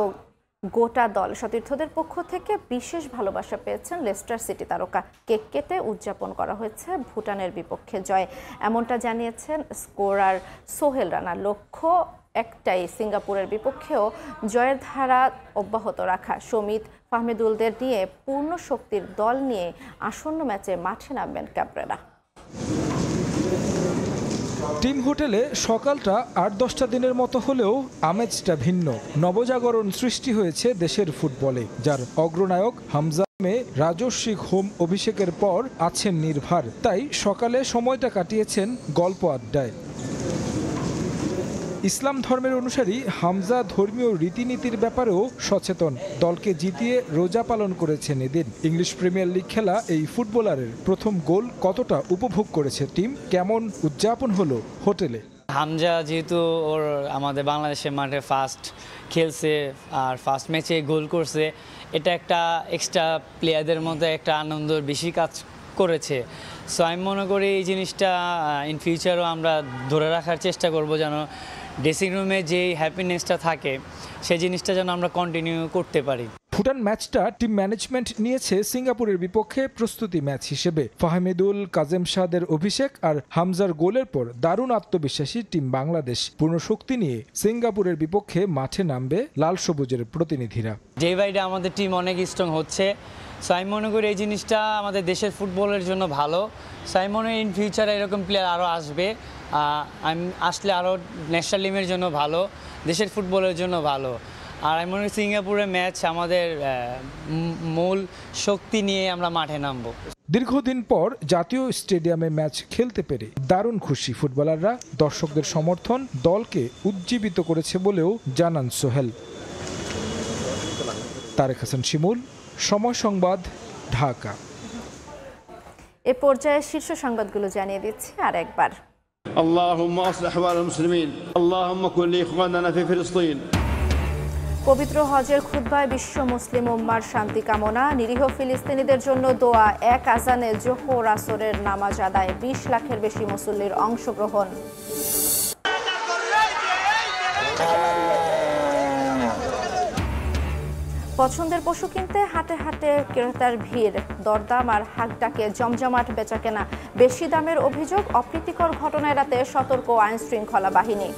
গোটা দল সতীর্থদের পক্ষ থেকে বিশেষ ভালোবাসা পেয়েছেন লেস্টার সিটি তারকা। কেক কেটে উদযাপন করা হয়েছে ভুটানের বিপক্ষে জয়, এমনটা জানিয়েছেন স্কোরার সোহেল রানা। লক্ষ্য একটাই, সিঙ্গাপুরের বিপক্ষেও জয়ের ধারা অব্যাহত রাখা। সমিত ফাহমিদুলদের নিয়ে পূর্ণ শক্তির দল নিয়ে আসন্ন ম্যাচে মাঠে নামবেন ক্যাবরেরা। টিম হোটেলে সকালটা 8-10টা দিনের মতো হলেও আমেজটা ভিন্ন। নবজাগরণ সৃষ্টি হয়েছে দেশের ফুটবলে, যার অগ্রনায়ক হামজা রাজস্বিক হোম অভিষেকের পর আছেন নির্ভার। তাই সকালে সময়টা কাটিয়েছেন গল্প আড্ডায়। ইসলাম ধর্মের অনুসারী হামজা ধর্মীয় রীতিনীতির ব্যাপারেও সচেতন। দলকে জিতিয়ে রোজা পালন করেছেন এদিন। ইংলিশ প্রিমিয়ার লিগ খেলা এই ফুটবলারের প্রথম গোল কতটা উপভোগ করেছে টিম, কেমন উদযাপন হলো হোটেলে? হামজা যেহেতু ওর আমাদের বাংলাদেশের মাঠে ফার্স্ট খেলছে আর ফার্স্ট ম্যাচে গোল করছে, এটা একটা এক্সট্রা প্লেয়ারদের মধ্যে একটা আনন্দ বেশি কাজ করেছে। সো আমি মনে করি এই জিনিসটা ইন ফিউচারও আমরা ধরে রাখার চেষ্টা করব, যেন ড্রেসিং রুমে যে হ্যাপিনেসটা থাকে সেই জিনিসটা যেন আমরা কন্টিনিউ করতে পারি। ভুটান ম্যাচটা টিম ম্যানেজমেন্ট নিয়েছে সিঙ্গাপুরের বিপক্ষে প্রস্তুতি ম্যাচ হিসেবে। ফাহমিদুল, কাজেম শাহদের অভিষেক আর হামজার গোলের পর দারুণ আত্মবিশ্বাসী টিম বাংলাদেশ। পূর্ণ শক্তি নিয়ে সিঙ্গাপুরের বিপক্ষে মাঠে নামবে লাল সবুজের প্রতিনিধিরা। ডে বাই ডে আমাদের টিম অনেক স্ট্রং হচ্ছে। সো আমি মনে করি এই জিনিসটা আমাদের দেশের ফুটবলের জন্য ভালো। সো আমি মনে করি ইন ফিউচারে এরকম প্লেয়ার আরও আসবে, আসলে আরও ন্যাশনাল টিমের জন্য ভালো, দেশের ফুটবলের জন্য ভালো। আর আমি মনে করি সিঙ্গাপুরের ম্যাচ আমাদের মূল শক্তি নিয়ে আমরা মাঠে নামবো। দীর্ঘদিন পর জাতীয় স্টেডিয়ামে ম্যাচ খেলতে পেরে দারুণ খুশি ফুটবলাররা। দর্শকদের সমর্থন দলকে উজ্জীবিত করেছে বলেও জানান সোহেল। তারেক হাসান শিমুল, সময় সংবাদ, ঢাকা। এ পর্যায়ে শীর্ষ সংবাদগুলো জানিয়ে দিচ্ছি আর একবার। اللهم اصلح احوال المسلمين اللهم كن لاخواننا في فلسطين। পবিত্র হজের খুতবায় বিশ্ব মুসলিম উম্মার শান্তি কামনা, নিরীহ ফিলিস্তিনিদের জন্য দোয়া, এক আজানে জোহর আসরের নামাজ আদায়, 20 লাখের বেশি মুসল্লির অংশগ্রহণ। পছন্দের পশু কিনতে হাটে হাটে ক্রেতার ভিড়, দরদাম আর হাকডাকে জমজমাট বেচাকেনা। বেশি দামের অভিযোগ, অপ্রীতিকর ঘটনা এড়াতে সতর্ক আইন শৃঙ্খলা বাহিনী।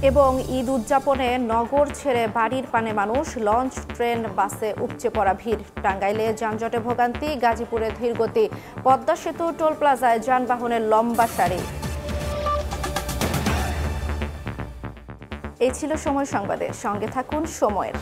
এবং ঈদ উদযাপনে নগর ছেড়ে বাড়ির পানে মানুষ, লঞ্চ, ট্রেন, বাসে উপচে পড়া ভিড়। টাঙ্গাইলে যানজটে ভোগান্তি, গাজীপুরে ধীরগতি, পদ্মা সেতু টোল প্লাজায় যানবাহনের লম্বা সারি। এই ছিল সময় সংবাদে, সঙ্গে থাকুন সময়ের।